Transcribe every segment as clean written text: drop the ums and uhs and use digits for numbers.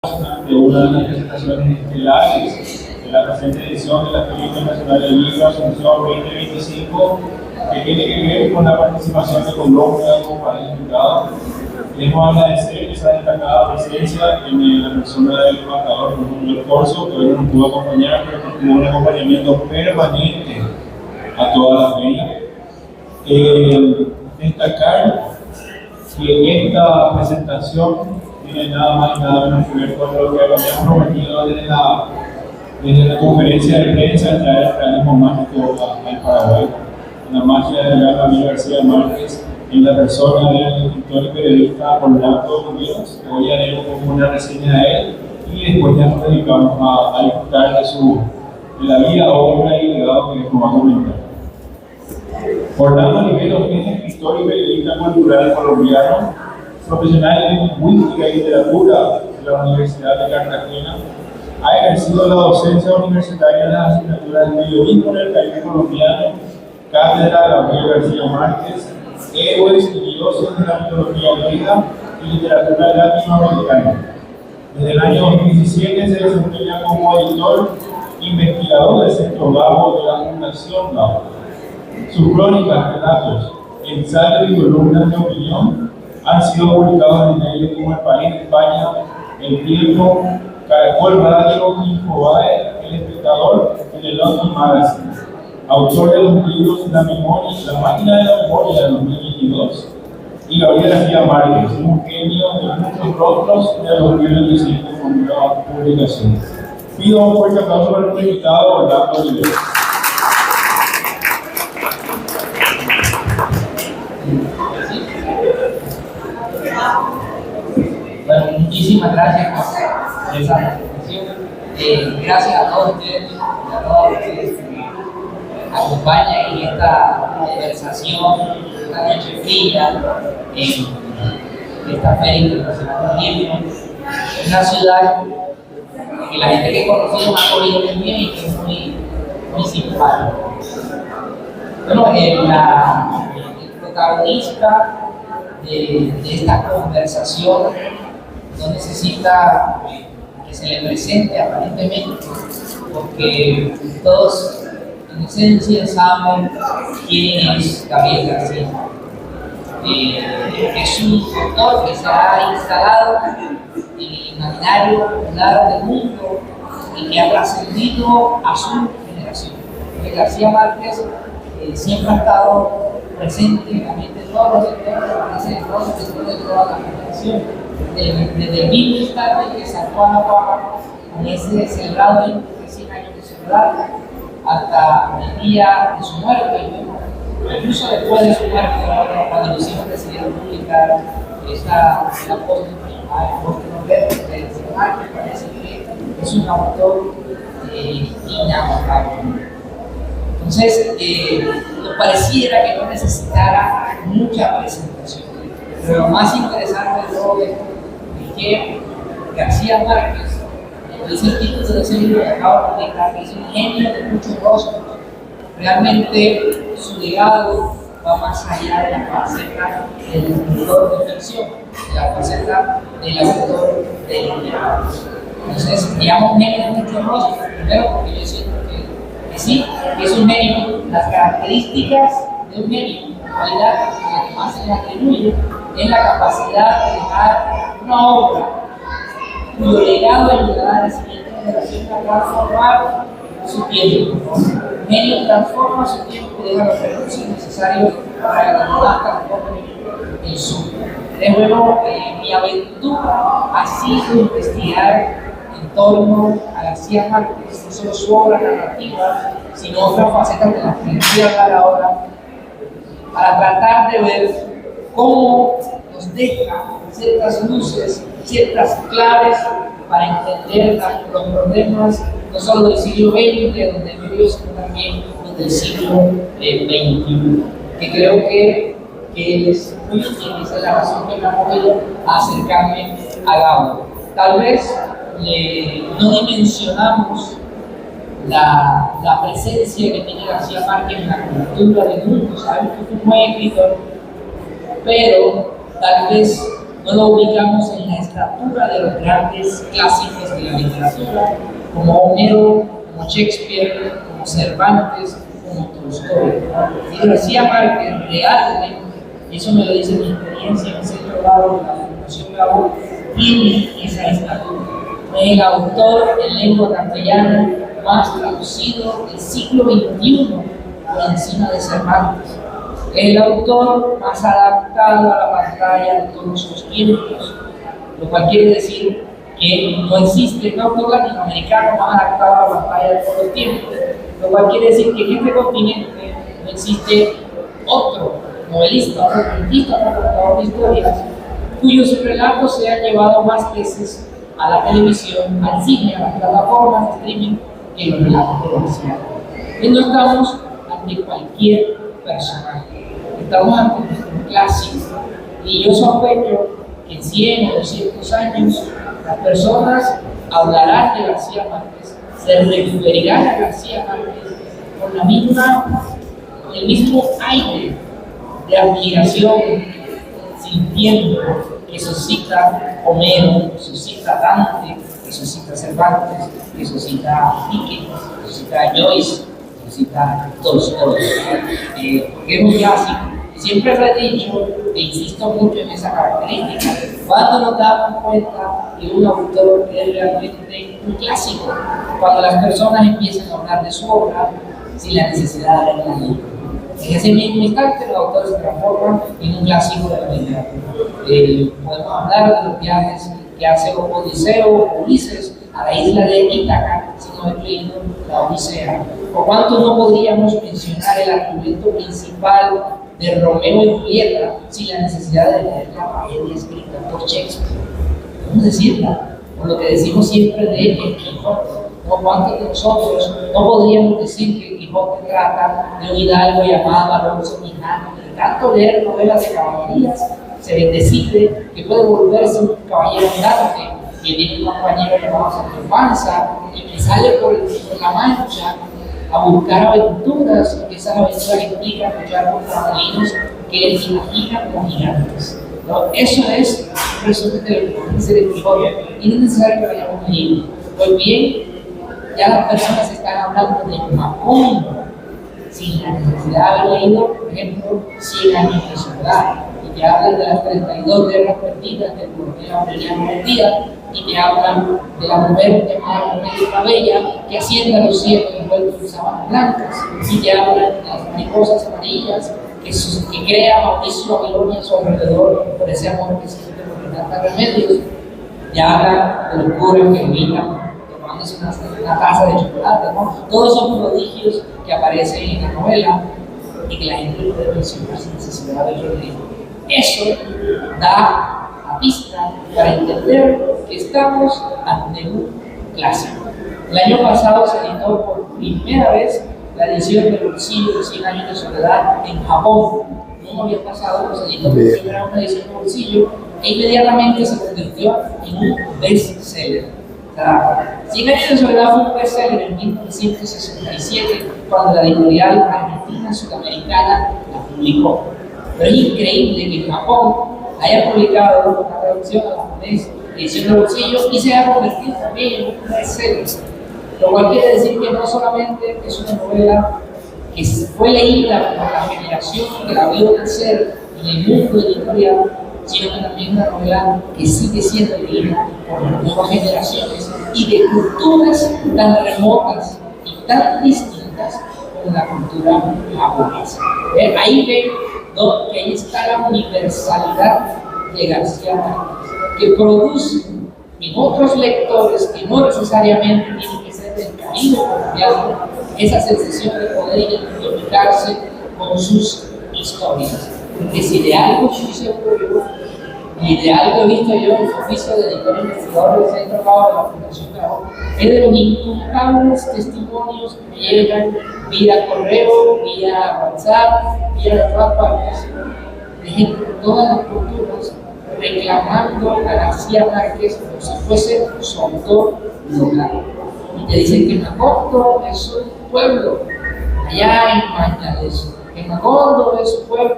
de una de las presentaciones estelares de la presente edición de la Feria Internacional del Libro Asunción 2025, que tiene que ver con la participación de Colombia como país invitado. Queremos agradecer esa destacada presencia en la persona del embajador Manuel Corso, que hoy nos pudo acompañar, pero que tuvo un acompañamiento permanente a toda la feria. Destacar que esta presentación tiene nada más y nada menos que ver con lo que habíamos prometido desde la conferencia de prensa de traer el realismo mágico al Paraguay. La magia de Gabriel García Márquez en la persona del escritor y periodista Orlando Ríos. Hoy haremos una reseña de él y después ya nos dedicamos a disfrutar de la vida, obra y legado que nos va a comentar. Orlando Ríos es escritor y periodista cultural colombiano, profesional en lingüística y literatura de la Universidad de Cartagena. Ha ejercido la docencia universitaria en las asignaturas de periodismo en el Caribe colombiano, cátedra Gabriel García Márquez, héroes y dioses de la mitología griega y literatura latinoamericana. Desde el año 2017 se desempeña como editor investigador del Centro Gabo de la Fundación Gabo. Sus crónicas, relatos, ensayos y columnas de opinión han sido publicados en medios como El País de España, El Tiempo, Caracol Radio, Infobae, El Espectador y el London Magazine. Autor de los libros La Máquina de la Memoria de 2022 y Gabriel García Márquez, un genio de muchos rostros de los libros de cine con nuevas publicaciones. Pido un fuerte aplauso para el invitado Orlando Ríos. Bueno, muchísimas gracias por esa presentación. Gracias a todos ustedes y a todas ustedes que me acompañan en esta conversación, esta noche fría, en esta Feria Internacional del Libro. Es una ciudad que la gente que he conocido me ha corrido muy bien y que es muy simpática. Bueno, el protagonista de esta conversación no necesita que se le presente aparentemente, porque todos en esencia saben quién es Gabriel García. Es un autor que se ha instalado en el imaginario popular del mundo y que ha trascendido a su generación. Porque García Márquez siempre ha estado presente en la mente de todos los sectores, de toda la generación. Desde el mismo instante que sacó a la Parra en ese celebrado 100 años de soledad hasta el día de su muerte, incluso después de su muerte, cuando los hijos decidieron publicar la postre de Márquez, parece que es un autor inagotable. Entonces, nos pareciera que no necesitara mucha presentación, pero lo más interesante de todo esto es que García Márquez, es el título de ese libro que acabo de publicar, que es un genio de muchos rostros. Realmente su legado va más allá de la faceta del escritor de ficción, de la faceta del autor de literatura. Entonces, digamos genio de muchos rostros, primero porque yo siento que sí, que es un genio. Las características de un genio, la cualidad que más se le atribuye, es la capacidad de dejar una obra cuyo legado ayudará a la siguiente generación a transformar su tiempo. Un genio transforma su tiempo y deja los recursos necesarios para que los demás transformen el suyo. De nuevo, mi aventura ha sido investigar en torno a García Márquez, no solo su obra narrativa, sino otras facetas de las que les voy a hablar ahora, para tratar de ver cómo nos deja ciertas luces, ciertas claves para entender los problemas no solo del siglo XX, donde vivió, sino también los del siglo XXI, que creo que es muy útil. Esa es la razón que me ha movido a acercarme a Gabo. Tal vez no dimensionamos la presencia que tiene García Márquez en la cultura del mundo. Sabemos que es un buen escritor, pero tal vez no lo ubicamos en la estatura de los grandes clásicos de la literatura, como Homero, como Shakespeare, como Cervantes, como Tolstoy. Y García Márquez realmente, y eso me lo dice mi experiencia en el Centro Bravo de la Fundación Bravo, tiene esa estatura. Es el autor en lengua castellana más traducido del siglo XXI por encima de Cervantes. Es el autor más adaptado a la pantalla de todos los tiempos, lo cual quiere decir que no existe un autor latinoamericano más adaptado a la pantalla de todos los tiempos, lo cual quiere decir que en este continente no existe otro novelista, otro cuentista, otro contador de historias cuyos relatos se han llevado más veces a la televisión, al cine, a las plataformas de streaming que los relatos de García. Y no estamos ante cualquier personaje, estamos ante un clásico. Y yo sospecho que en 100 o 200 años las personas hablarán de García Márquez, se referirán a García Márquez con el mismo aire de admiración, sintiendo que suscita Homero, que suscita Dante, que suscita Cervantes, que suscita Dickens, que suscita Joyce, que suscita Tolstoy, porque es un clásico. Siempre lo he dicho e insisto mucho en esa característica. Cuando nos damos cuenta que un autor es realmente un clásico, cuando las personas empiezan a hablar de su obra sin la necesidad de leerla. En ese mismo instante, los autores se transforman en un clásico de la literatura. Podemos hablar de los viajes que hace Odiseo o Ulises a la isla de Ítaca, si no he leído la Odisea. Por cuanto no podríamos mencionar el argumento principal de Romeo y Julieta sin la necesidad de leer la tragedia escrita por Shakespeare. Podemos decirla, por lo que decimos siempre de El Quijote. Por cuanto de nosotros no podríamos decir que El Quijote trata de un hidalgo llamado Alonso Quijano, y tanto leer novelas de caballerías se decide que puede volverse un caballero andante, que tiene un compañero llamado Sancho Panza y que sale por la Mancha a buscar aventuras, y que esas aventuras implican luchar contra molinos que él imagina como gigantes. ¿No? Eso es un resumen de lo que puede ser El Quijote, y no es necesario que vayamos a leer. Pues bien, ya las personas están hablando de Macondo sin la necesidad de haber leído, por ejemplo, 100 años de soledad, y te hablan de las 32 guerras perdidas del portero Aureliano Buendía, y te hablan de la mujer llamada Mujer Bella que asciende a los cielos envueltos en sábanas blancas, y te hablan de las mariposas amarillas que crea Mauricio Babilonia a su alrededor por ese amor que siente por tantos remedios. Te hablan de los curas que gritan tomándose una taza de chocolate, ¿no? Todos son prodigios que aparecen en la novela y que la gente puede mencionar sin necesidad de otro libro. Eso da la pista para entender que estamos ante un clásico. El año pasado se editó por primera vez la edición de Bolsillo de 100 años de soledad en Japón. No había pasado, se editó por primera vez una edición de Bolsillo e inmediatamente se convirtió en un bestseller. 100 años de soledad fue un bestseller en 1967 cuando la editorial argentina sudamericana la publicó. Pero es increíble que en Japón haya publicado una traducción a la japonés, edición de Bolsillo, y se haya convertido también en un bestseller. Lo cual quiere decir que no solamente es una novela que fue leída por la generación que la vio nacer en el mundo editorial, sino que también una novela que sigue siendo leída por las nuevas generaciones y de culturas tan remotas y tan distintas como la cultura japonesa. Ahí ven que ahí está la universalidad de García Márquez, que produce en otros lectores que no necesariamente tienen que ser del Caribe colombiano esa sensación de poder identificarse con sus historias. Porque si de algo estoy seguro yo, y de algo he visto yo en el oficio de editor investigador del Centro Bravo de la Fundación Bravo, es de los incontables testimonios que me llegan vía correo, vía WhatsApp, vía de todas partes, de gente de todas las culturas reclamando a García Márquez como si fuese su autor local. Y te dicen que Macondo es un pueblo allá en Bangladesh, que Macondo es un pueblo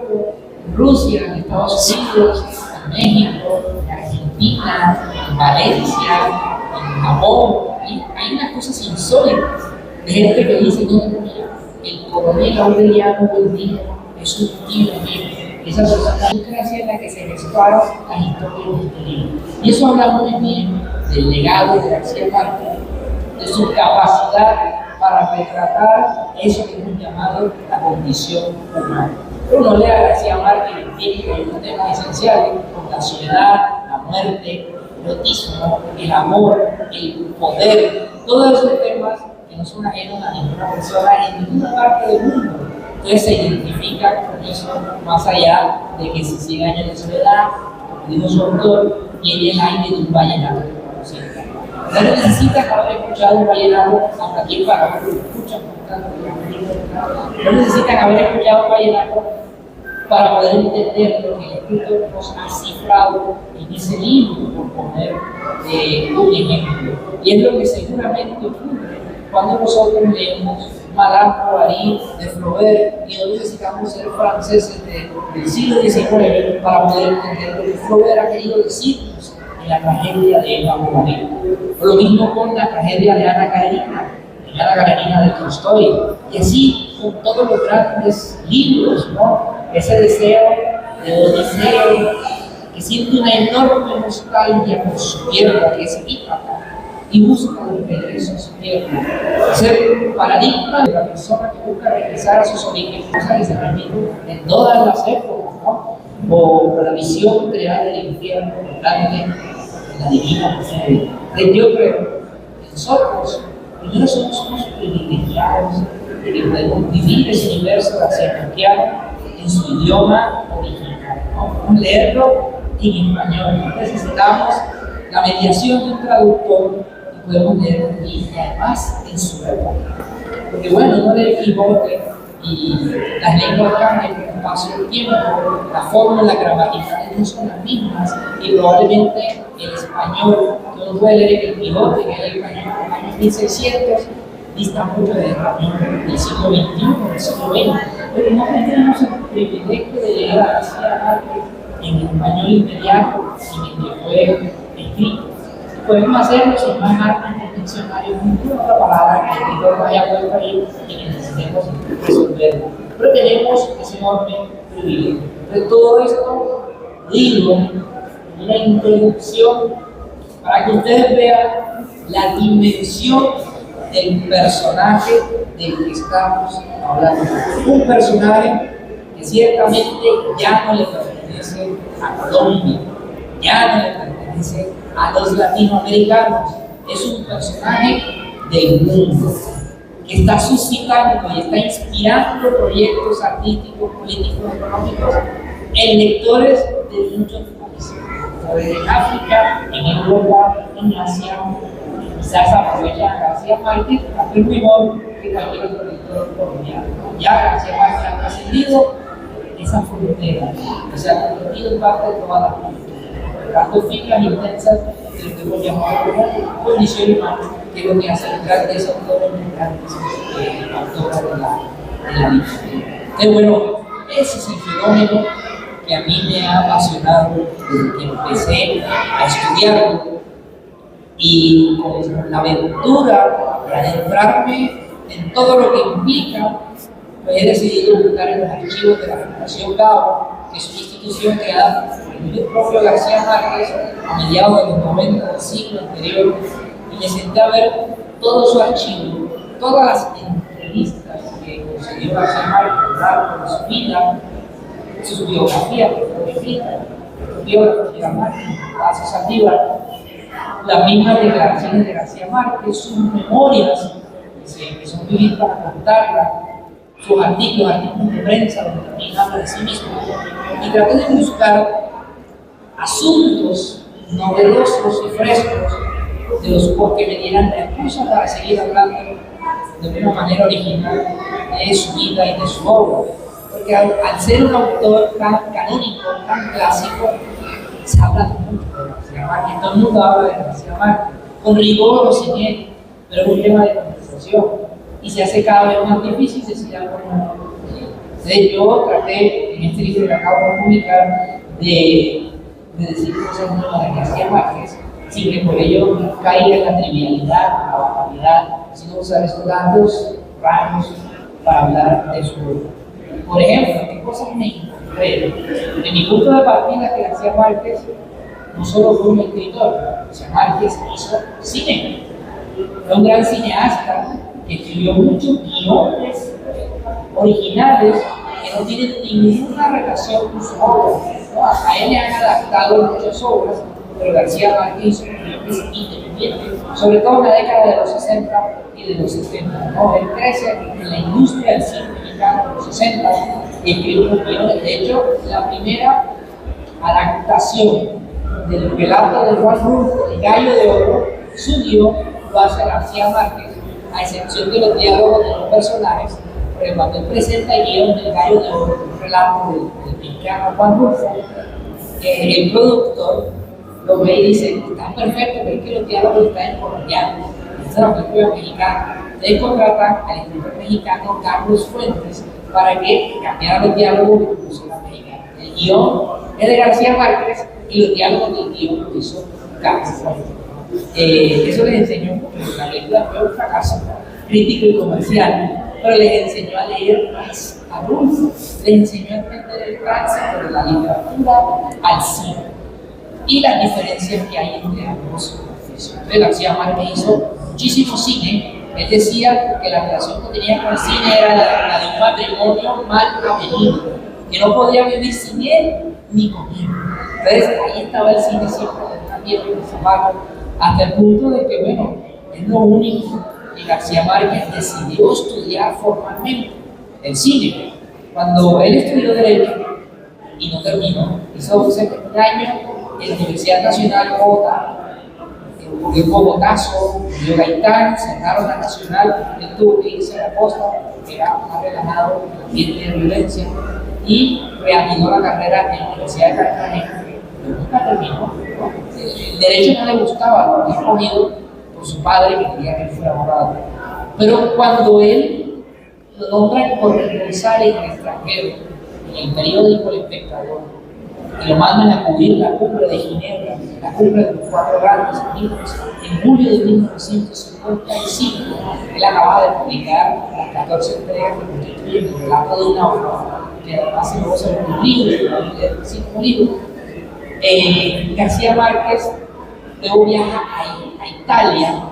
en Rusia, en Estados Unidos, en México, Argentina, en Valencia, en Japón, hay unas cosas insólitas de gente que dice, no, mira, el coronel Aureliano Buendía es un tío mío. Esa democracia en la que se gestaron las historias de este libro. Y eso habla muy bien del legado de García Márquez, de su capacidad para retratar eso que hemos llamado la condición humana. Uno lee a García Márquez y entiende que hay unos temas esenciales, la soledad, la muerte, el erotismo, el amor, el poder, todos esos temas que no son ajenos a ninguna persona en ninguna parte del mundo. Entonces se identifica con eso más allá de que si 100 años de soledad, como dijo su autor, tiene el aire de un vallenato. No necesitas haber escuchado un vallenato, hasta aquí para lo escuchan, no necesitan haber escuchado un vallenato para poder entender lo que el escritor nos ha cifrado en ese libro, por poner un ejemplo. Y es lo que seguramente ocurre cuando nosotros leemos Madame Bovary de Flaubert y no necesitamos ser franceses del siglo XIX para poder entender lo que Flaubert ha querido decirnos en la tragedia de Eva Bovary. Lo mismo con la tragedia de Ana Karenina, en Ana Karenina de Tolstoy, y así con todos los grandes libros, ¿no? Ese deseo de Odiseo, que siente una enorme nostalgia por su tierra, que es Ítaca, y busca el regreso a su tierra. Ser paradigma de la persona que busca regresar a sus orígenes, cosa que se repite en todas las épocas, ¿no? O la visión real del infierno, grande, la divina comedia. Yo creo que nosotros, primero somos unos privilegiados de que podemos vivir ese universo garciamarquiano en su idioma original, ¿no? Podemos leerlo en español, no necesitamos la mediación de un traductor y podemos leerlo y además en su época. Porque bueno, no le equivoque y las lenguas cambian con el paso del tiempo, las fórmulas gramaticales no son las mismas y probablemente el español que uno puede leer en el Quijote, que es el español de los años 1600, dista mucho del español del siglo XXI, del siglo XX. Pero no tenemos el privilegio de leer a García Márquez en el español inmediato en el que fue escrito. Podemos hacerlo sin más marcas en el diccionario, ninguna otra palabra que el escritor vaya a poder ahí y que necesitemos resolverlo. Pero tenemos ese enorme privilegio. De todo esto, digo, una introducción para que ustedes vean la dimensión del personaje del que estamos hablando. Un personaje que ciertamente ya no le pertenece a Colombia, ya no le pertenece a los latinoamericanos, es un personaje del mundo que está suscitando y está inspirando proyectos artísticos, políticos, económicos en lectores de muchos países, en África, en Europa, en Asia. Quizás aprovecha a García Márquez a hacer mejor que cualquier otro lector colombiano. Ya García Márquez ha trascendido esa frontera, se ha convertido en parte de toda la cultura. Tanto fijas intensas de lo que hemos llamado como condición humana, que es lo que hace grandes autores y grandes autoras de la literatura. Entonces, bueno, ese es el fenómeno que a mí me ha apasionado desde que empecé a estudiarlo y con la aventura de adentrarme en todo lo que implica, pues he decidido buscar en los archivos de la Fundación Gabo, que es una institución creada por el propio García Márquez a mediados de los 90 del siglo anterior, y me senté a ver todo su archivo, todas las entrevistas que concedió García Márquez a lo largo de su vida, sus biografías que fueron escritas, sus biógrafos de Márquez, Paz Saldívar, las mismas declaraciones de García Márquez, sus memorias que son vividas para contarlas, sus artículos de prensa, donde también habla de sí mismo, y traté de buscar asuntos novedosos y frescos de los que me dieran recursos para seguir hablando de una manera original de su vida y de su obra. Porque al ser un autor tan canónico, tan clásico, se habla mucho de García Márquez, todo el mundo habla de García Márquez, con rigor o sin él, pero es un tema de conversación y se hace cada vez más difícil decir algo nuevo. Entonces yo traté en este libro que acabo de publicar de decir cosas nuevas de García Márquez sin que por ello caiga en la trivialidad, la banalidad, sino usar estos datos raros para hablar de su obra. Por ejemplo, ¿qué cosas me encontré? En mi punto de partida, que García Márquez no solo fue un escritor, García Márquez hizo cine. Fue un gran cineasta que escribió muchos guiones originales que no tienen ninguna relación con su obra, ¿no? A él le han adaptado muchas obras, pero García Márquez hizo guiones independientes, sobre todo en la década de los 60 y de los 70. ¿No? Él crece en la industria del cine mexicano de los 60 y escribe unos guiones. De hecho, la primera adaptación del relato de Juan Rulfo, El Gallo de Oro, su guión lo hace García Márquez, a excepción de los diálogos de los personajes, porque cuando él presenta el guión del Gallo de Oro, un relato del mexicano Juan Rulfo, el productor lo ve y dice: está perfecto, pero es que los diálogos están en colombiano, esta es una película mexicana. Entonces contratan al escritor mexicano Carlos Fuentes para que cambiara los diálogos y los pusiera mexicano. El guión es de García Márquez y los diálogos del guión lo hizo Carlos Fuentes. Eso les enseñó mucho. La película fue un fracaso crítico y comercial, pero les enseñó a leer más a Rulfo, les enseñó a entender el tránsito de la literatura al cine y las diferencias que hay entre ambos oficios. Entonces García Márquez hizo muchísimo cine. Él decía que la relación que tenía con el cine era la de un matrimonio mal avenido, que no podía vivir sin él ni con él. Entonces ahí estaba el cine siempre también en el zapato, hasta el punto de que, bueno, es lo único que García Márquez decidió estudiar formalmente, el cine. Cuando él estudió Derecho y no terminó, hizo un año en la Universidad Nacional de Bogotá, ocurrió un bogotazo, murió Gaitán, cerraron la Nacional, él tuvo que irse a la costa porque era más relajado, el ambiente de violencia, y reanudó la carrera en la Universidad de Cartagena, pero nunca terminó, ¿no? El derecho no le gustaba, lo había escogido por su padre que quería que él fuera abogado. Pero cuando él lo nombra corresponsal en el extranjero, en el periódico El Espectador, y lo mandan a cubrir la cumbre de Ginebra, la cumbre de los 4 grandes amigos, en julio de 1955, él acababa de publicar las 14 entregas que constituyen el relato de una obra, que además se luego se un libro, de 5 libros. García Márquez luego viaja a Italia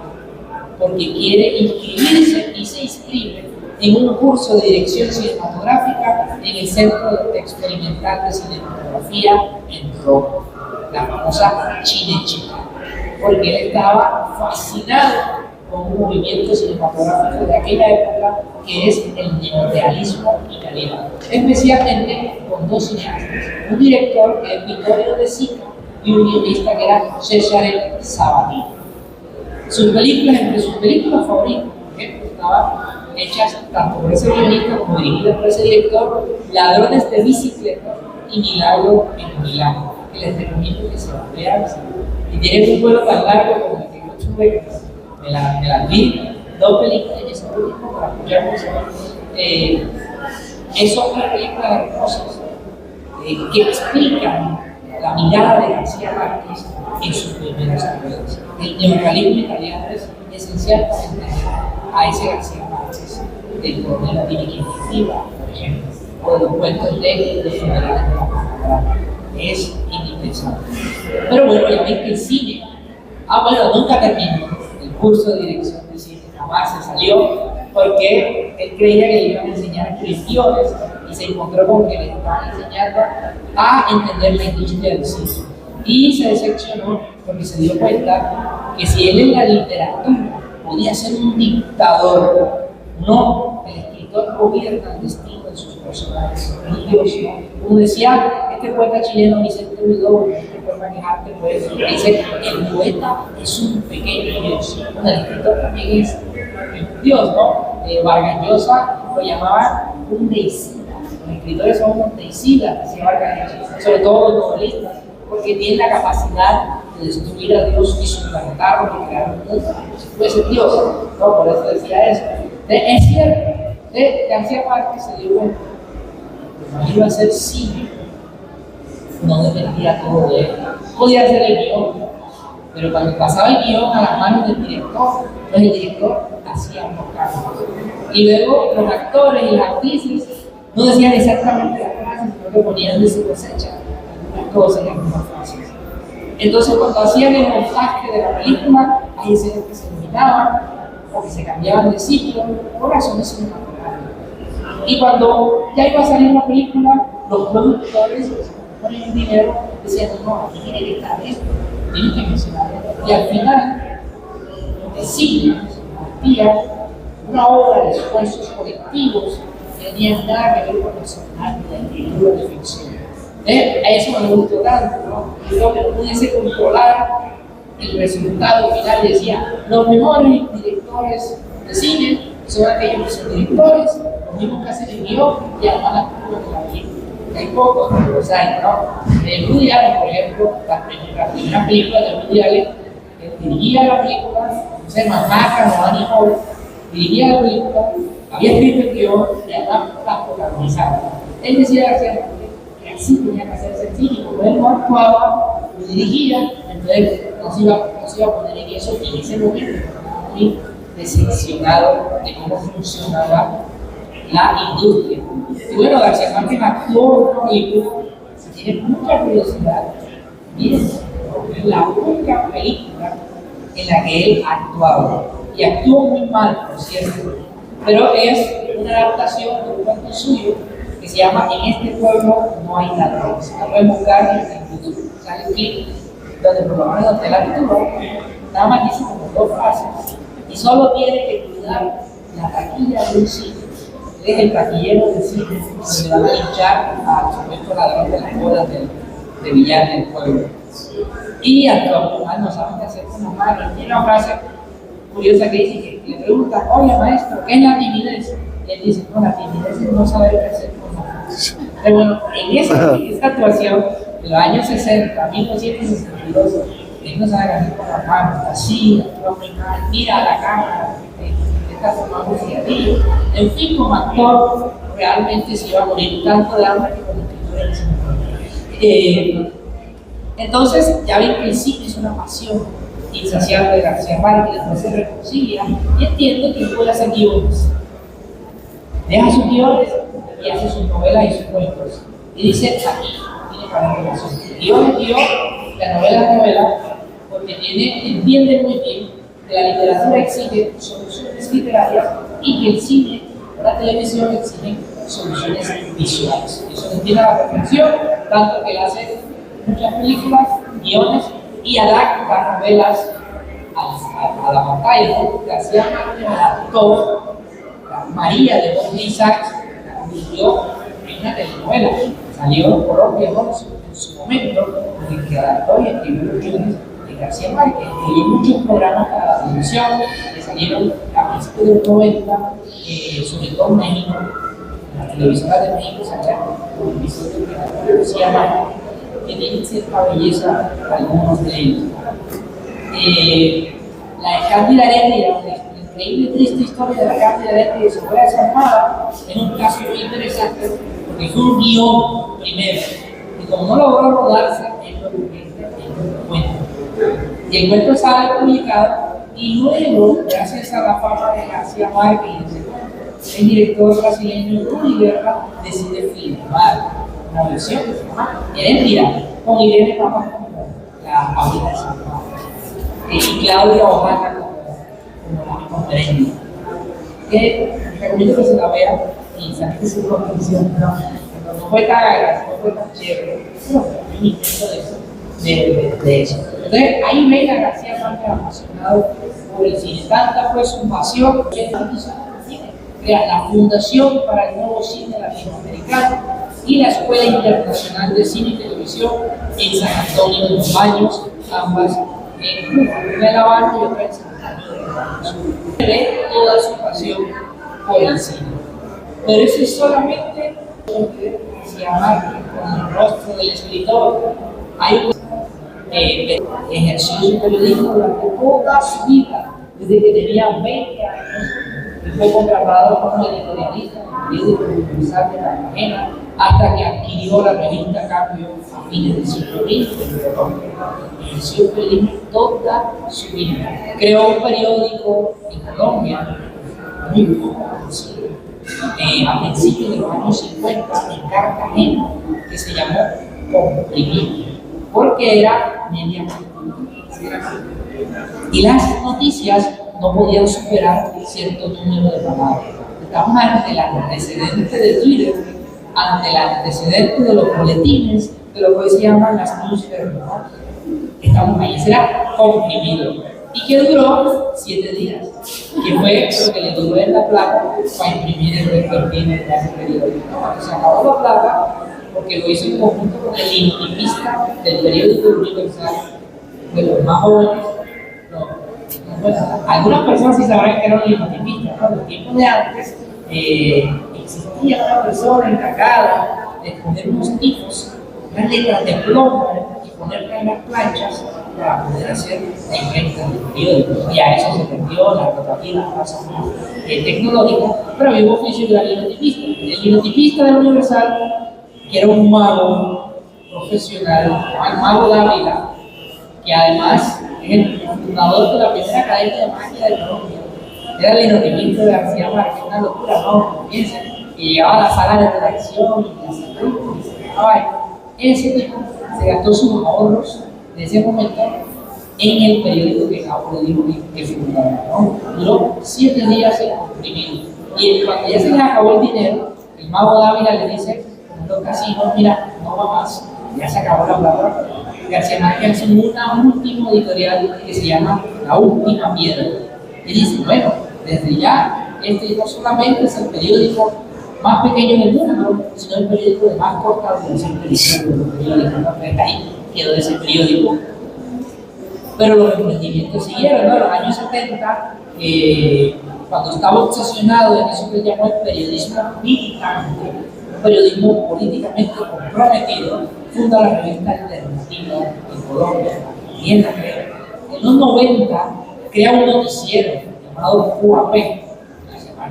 porque quiere inscribirse y se inscribe en un curso de dirección cinematográfica en el Centro Experimental de Cinematografía en Roma, la famosa Cinecheca, porque él estaba fascinado con un movimiento cinematográfico de aquella época que es el neorealismo italiano, especialmente con 2 cineastas, un director que es Vittorio De Sica y un guionista que era Cesare Sabatini. Entre sus películas favoritas, por ejemplo, estaban hechas tanto por ese guionista como dirigidas por ese director, Ladrones de Bicicleta y Milagro en Milán, que les recomiendo que se las vean. Y tienen un vuelo tan largo como el que yo tuve, me las vi, 2 películas en ese último para escuchar música. Son unas películas hermosas que explican la mirada de García Márquez en sus primeras novelas. El neorrealismo italiano es esencial para entender a ese García Márquez dentro de la Divina, por ejemplo, o de los cuentos de Generales de la Palabra. Es indispensable. Pero bueno, ya ven que el cine, nunca terminó el curso de dirección de cine, jamás se salió, porque él creía que le iban a enseñar a escribir guiones y se encontró con que le estaban enseñando a entender la industria del cine. Y se decepcionó porque se dio cuenta que si él en la literatura podía ser un dictador, no, el escritor gobierna el destino de sus personajes, un Dios, ¿no? Como decía este poeta chileno Vicente Huidobro, este poema que es arte poético, dice: el poeta es un pequeño Dios, el escritor también es un Dios, ¿no? Vargas Llosa lo llamaba un deicida, los escritores son unos deicidas, decía Vargas Llosa, sobre todo los novelistas, porque tienen la capacidad de destruir a Dios y suplantarlo y crear un mundo. Puede ser Dios, ¿no? Por eso decía eso. Es cierto, García Márquez se dio cuenta que iba a hacer cine, no dependía todo de él. Podía hacer el guión, Pero cuando pasaba el guión a las manos del director, pues el director hacía los cambios. Y luego los actores y las actrices no decían exactamente la frase, sino que ponían de su cosecha algunas cosas y algunas frases. Entonces, cuando hacían el montaje de la película, hay escenas que se eliminaban o que se cambiaban de sitio por razones cinematográficas. Y cuando ya iba a salir la película, los productores ponen el dinero decían, no, aquí tiene que estar esto, tiene que mencionar esto. Y al final, el cine convertía una obra de esfuerzos colectivos que no tenían nada que ver con el personaje del libro de ficción. A eso me gustó tanto, ¿no? Yo creo que no pudiese controlar el resultado final. Decía, los mejores directores de cine son aquellos que son directores, los mismos que hacen el guión y además las películas de la película. Hay pocos, pero los hay, ¿no? Woody Allen, por ejemplo, las primeras películas de Woody Allen, dirigía la película, no sé, Manhattan o Annie Hall, dirigía la película, había escrito el guión y además la protagonizaba. Él decía que así tenía que hacerse el cine, como él no actuaba, lo dirigía, entonces no se iba a poner en eso, y en ese momento estaba muy decepcionado de cómo funcionaba la industria. Y bueno, García Márquez actuó en una película, si tiene mucha curiosidad, miren, es la única película en la que él actuaba, y actuó muy mal, por cierto, pero es una adaptación de un cuento suyo que se llama En este pueblo no hay ladrones. La pueden buscar en YouTube, sale un clip donde por lo menos donde la lectura nada más dice como dos frases y solo tiene que cuidar la taquilla de un cine. Es el taquillero del cine donde van a linchar al supuesto ladrón de las bodas de Villar del Pueblo. Y actualmente no saben qué hacer con las manos. Tiene una frase curiosa que dice que le preguntan, oye maestro, ¿qué es la timidez? Y él dice, no, la timidez es no saber qué hacer con las manos. Pero bueno, en esta actuación de los años 60, 1962, él no sabe qué hacer con las manos, así, actúa muy mal, mira a la cámara, está formando un cigarrillo. En fin, como actor, realmente se iba a morir tanto de hambre que como escritor en ese momento. Entonces, ya ven que el cine es una pasión insaciable de García Márquez, después se reconcilia y entiende que puede hacer guiones. Deja sus guiones y hace sus novelas y sus cuentos. Y dice, aquí tiene que haber relación. Guión es guión, la novela es novela, porque entiende muy bien que la literatura exige soluciones literarias y que el cine o la televisión exigen soluciones visuales. Eso lo entiende a la perfección, tanto que él hace muchas películas, guiones y adapta novelas a la pantalla, ¿no? García Márquez adaptó María de Borges Isaacs, la convirtió en una telenovela. Salió en Colombia en su momento, en el que adaptó y escribió los guiones de García Márquez. Escribió muchos programas para la televisión que salieron a principios de los 90, sobre todo en México. Las televisoras de México salían con episodios que García Márquez, que tienen cierta belleza algunos de ellos. La de Cándida Heredia, la increíble triste historia de la Cándida Heredia y su abuela desarmada, es un caso muy interesante porque fue un guión primero y como no logró rodarse, él lo convierte en un cuento. Y el cuento sale publicado y luego, gracias a la fama de García Márquez y ese cuento, el director brasileño Rudi Guerra decide filmar una versión que se llama Heredia, con Irene Papas como la Paulina de San Juan y Claudia Oaxaca como Heredia. Que recomiendo que se la vean y saque su conclusión. No fue tan agradable, no fue tan chévere, pero fue un intento de eso. Entonces ahí ven a García Márquez apasionado por el cine. Tanta fue su pasión que crea la Fundación para el Nuevo Cine Latinoamericano y la Escuela Internacional de Cine y Televisión en San Antonio de los Baños, ambas en Cuba, una en La Habana y otra en San Antonio de los Baños. Ve toda su pasión por el cine. Pero eso es solamente lo que se llama con el rostro del escritor. Hay ejerció su periodismo durante toda su vida, desde que tenía 20 años, y fue contratado como editorialista en el periódico Universal de Cartagena, hasta que adquirió la revista Cambio a fines del siglo XX. Ejerció el periodismo toda su vida. Creó un periódico en Colombia, muy poco conocido, a principios de los años 50, en Cartagena, que se llamó Comprimir, porque era mediamente. Y las noticias no podían superar cierto número de palabras. Estamos ante el antecedente de Twitter, ante el antecedente de los boletines, de lo que hoy se llaman las newsletters, ¿no? Estamos ahí, será comprimido. Y que duró 7 días, que fue lo que le duró en la plata para imprimir el vespertino de ese periódico. Cuando se acabó la plata, porque lo hizo en conjunto con el linotipista del periódico Universal, de los más jóvenes. Bueno, algunas personas sí sabrán que era un linotipista, ¿no? En los tiempos de antes existía una persona encargada de poner unos tipos, unas letras de plomo y ponerlas en las planchas para poder hacer la imprenta del periódico. Y a eso se perdió la rotativa más tecnológica, pero había un oficio del linotipista. El linotipista del Universal, que era un mago profesional, el mago Dávila, que además es el fundador de la primera academia de magia de Colombia. Era el linotipista de García Márquez, una locura, ¿no? Piensen, que llegaba a la sala de redacción y la salud, y se dejaba ahí. Ese tipo se gastó sus ahorros de ese momento en el periódico que fundó, ¿no? Duró 7 días en comprimido. Y cuando ya se les acabó el dinero, el mago Dávila le dice a los casinos: mira, no va más, ya se acabó la plata. García Márquez hace un último editorial que se llama La Última Piedra. Y dice: bueno, desde ya, este no solamente es el periódico más pequeño del mundo, sino el periódico de más corta duración de los periódicos. ¿No? Ahí quedó ese periódico. Pero los emprendimientos siguieron, ¿no? En los años 70, cuando estaba obsesionado en eso que llamó el periodismo militante, un periodismo políticamente comprometido, funda la revista Alternativa en Colombia, y en la crea. En los 90 crea un noticiero llamado UAP,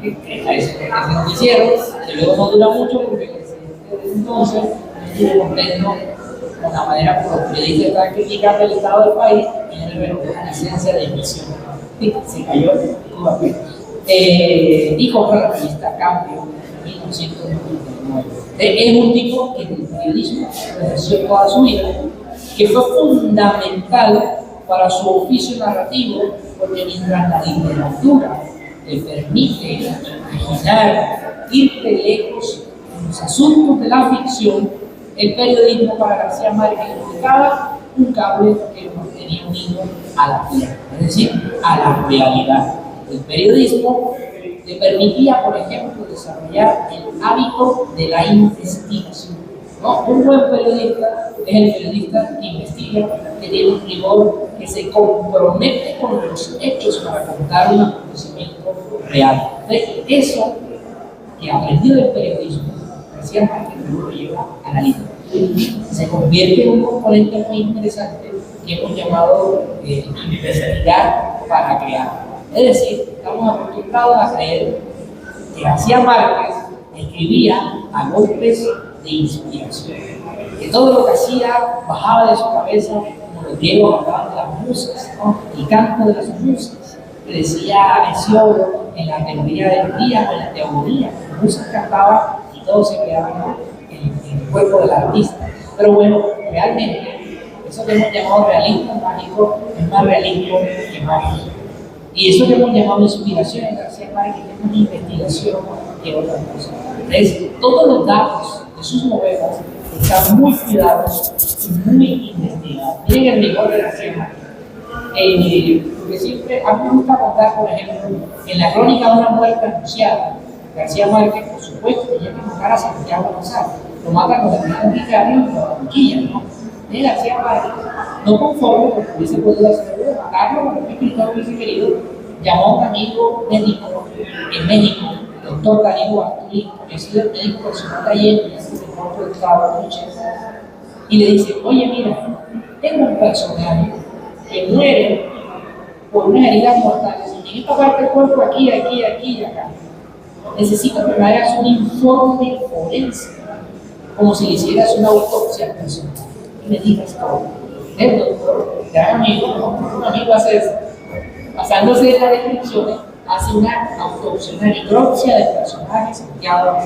que crea ese noticiero, que luego no dura mucho porque el presidente de entonces no estuvo contento con la manera como los periodistas estaban criticando el estado del país y no le revocó la licencia de emisión. Sí, se cayó UAP. Y compró la revista Cambio en 1999. Es un tipo que en el periodismo ejerció toda su vida, que fue fundamental para su oficio narrativo, porque mientras la literatura te permite imaginar, irte lejos en los asuntos de la ficción, el periodismo para García Márquez implicaba un cable que lo mantenía unido a la tierra, es decir, a la realidad. El periodismo le permitía, por ejemplo, desarrollar el hábito de la investigación. ¿No? Un buen periodista es el periodista que investiga, que tiene un rigor, que se compromete con los hechos para contar un acontecimiento real. Entonces, eso que aprendió del periodismo, García Márquez lo lleva a la literatura. Se convierte en un componente muy interesante que hemos llamado investigar para crear. Es decir, estamos acostumbrados a creer que García Márquez escribía a golpes de inspiración, que todo lo que hacía bajaba de su cabeza, como los griegos hablaban de las musas, ¿no? El canto de las musas, que decía Hesiodoro en la teoría del día o en la teoría, las musas cantaban y todo se quedaba, ¿no?, en el cuerpo del artista. Pero bueno, realmente, eso que hemos llamado realismo mágico es más realismo que mágico. Y eso que hemos llamado inspiración en García Márquez es una investigación que otra cosa. Entonces, todos los datos de sus novelas están muy cuidados y muy investigados. Miren el rigor de García Márquez. Porque siempre, a mí me gusta contar, por ejemplo, en la crónica de una muerte anunciada, García Márquez, por supuesto, tenía que matar a Santiago Nazar. Lo matan con el mismo Vicario en Barranquilla, ¿no? De García Márquez, no conforme porque hubiese podido hacerlo, matarlo, porque un escritor hubiese querido, llamó a un amigo médico en México, el doctor Darío Arturi, que ha sido el médico de su taller, y es el mejor doctorado de y le dice: oye, mira, tengo un personaje que muere por unas heridas mortales, y en esta parte del cuerpo, aquí, aquí, aquí y acá. Necesito que me hagas un informe forense como si le hicieras una autopsia personal y le digas todo. El doctor, gran amigo, un amigo hace eso, basándose en las descripciones, hace una autopsia, una necropsia del personaje Santiago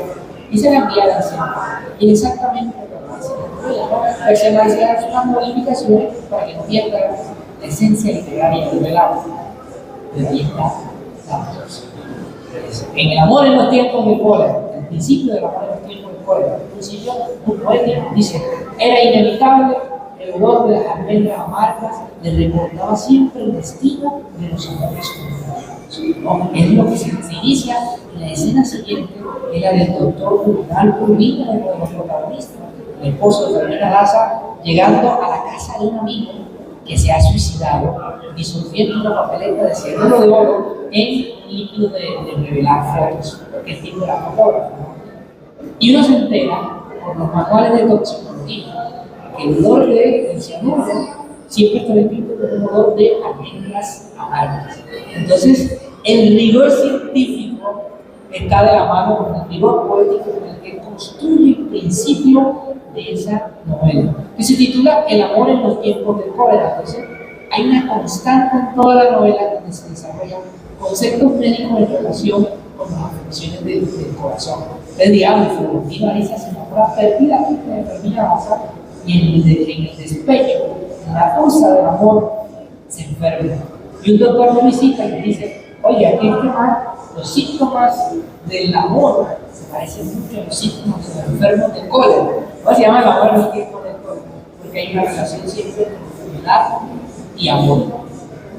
y se la envía a la anciana. Y exactamente lo que hace la anciana hace unas modificaciones para que no pierda la esencia literaria del relato. Pero ahí está la autopsia. En el amor en los tiempos de cólera, el principio del amor en los tiempos de cólera, el principio muy poético, dice: era inevitable el olor de las almendras amargas, le recordaba siempre el destino de los amores contrarios. ¿No? Es lo que se inicia en la escena siguiente, que es la del doctor Juvenal Urbina, de uno de los protagonistas, el esposo de Carolina Daza, llegando a la casa de un amigo que se ha suicidado, disolviendo una papeleta de cianuro de oro en un líquido de revelar fotos, porque el tipo era fotógrafo, ¿no? Y uno se entera por los manuales de toxicología que el olor del cianuro siempre está descrito como un olor de almendras amargas. Entonces, el rigor científico está de la mano con el rigor poético con el que construye el principio de esa novela, que se titula El amor en los tiempos del cólera. Entonces, hay una constante en toda la novela donde se desarrollan conceptos médicos en relación con las afecciones del corazón. Entonces, digamos, Florentino Ariza se enamora perdidamente de Fermina Daza y en el despecho, en la fuerza del amor, se enferma. Y un doctor lo visita y le dice: oye, aquí los síntomas del amor se parecen mucho a los síntomas de los enfermos de cólera. ¿Cómo se llama el amor en los tiempos del cólera? Porque hay una relación siempre entre enfermedad y amor.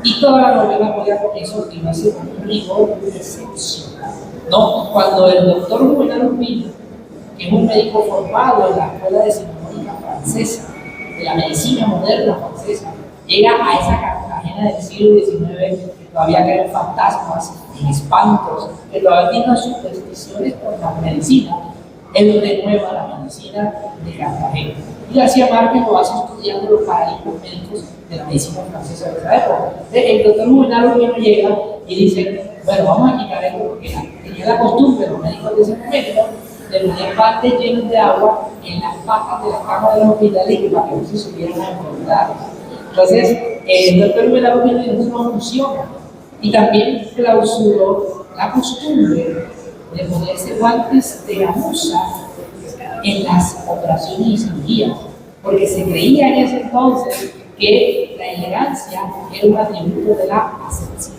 Y toda la novela juega con eso y lo hace con un rigor excepcional. ¿No? Cuando el doctor Juvenal Urbina, que es un médico formado en la escuela de Sinfonía francesa, de la medicina moderna francesa, llega a esa Cartagena del siglo XIX que todavía creen fantasmas, en espantos, que todavía tienen supersticiones por la medicina. Él renueva la medicina de Cartagena. Y García Márquez lo hace estudiando los paradigmas médicos de la medicina francesa de esa época. El doctor Juvenal Urbina llega y dice: bueno, vamos a quitar esto porque tenía la costumbre los médicos de ese momento de poner baldes llenos de agua en las patas de la cama de los hospitales para que no se subieran a enfermedades. Entonces, el doctor Juvenal Urbina dijo: no funciona. Y también clausuró la costumbre de ponerse guantes de gamuza en las operaciones y cirugías, porque se creía en ese entonces que la elegancia era un atributo de la asepsia.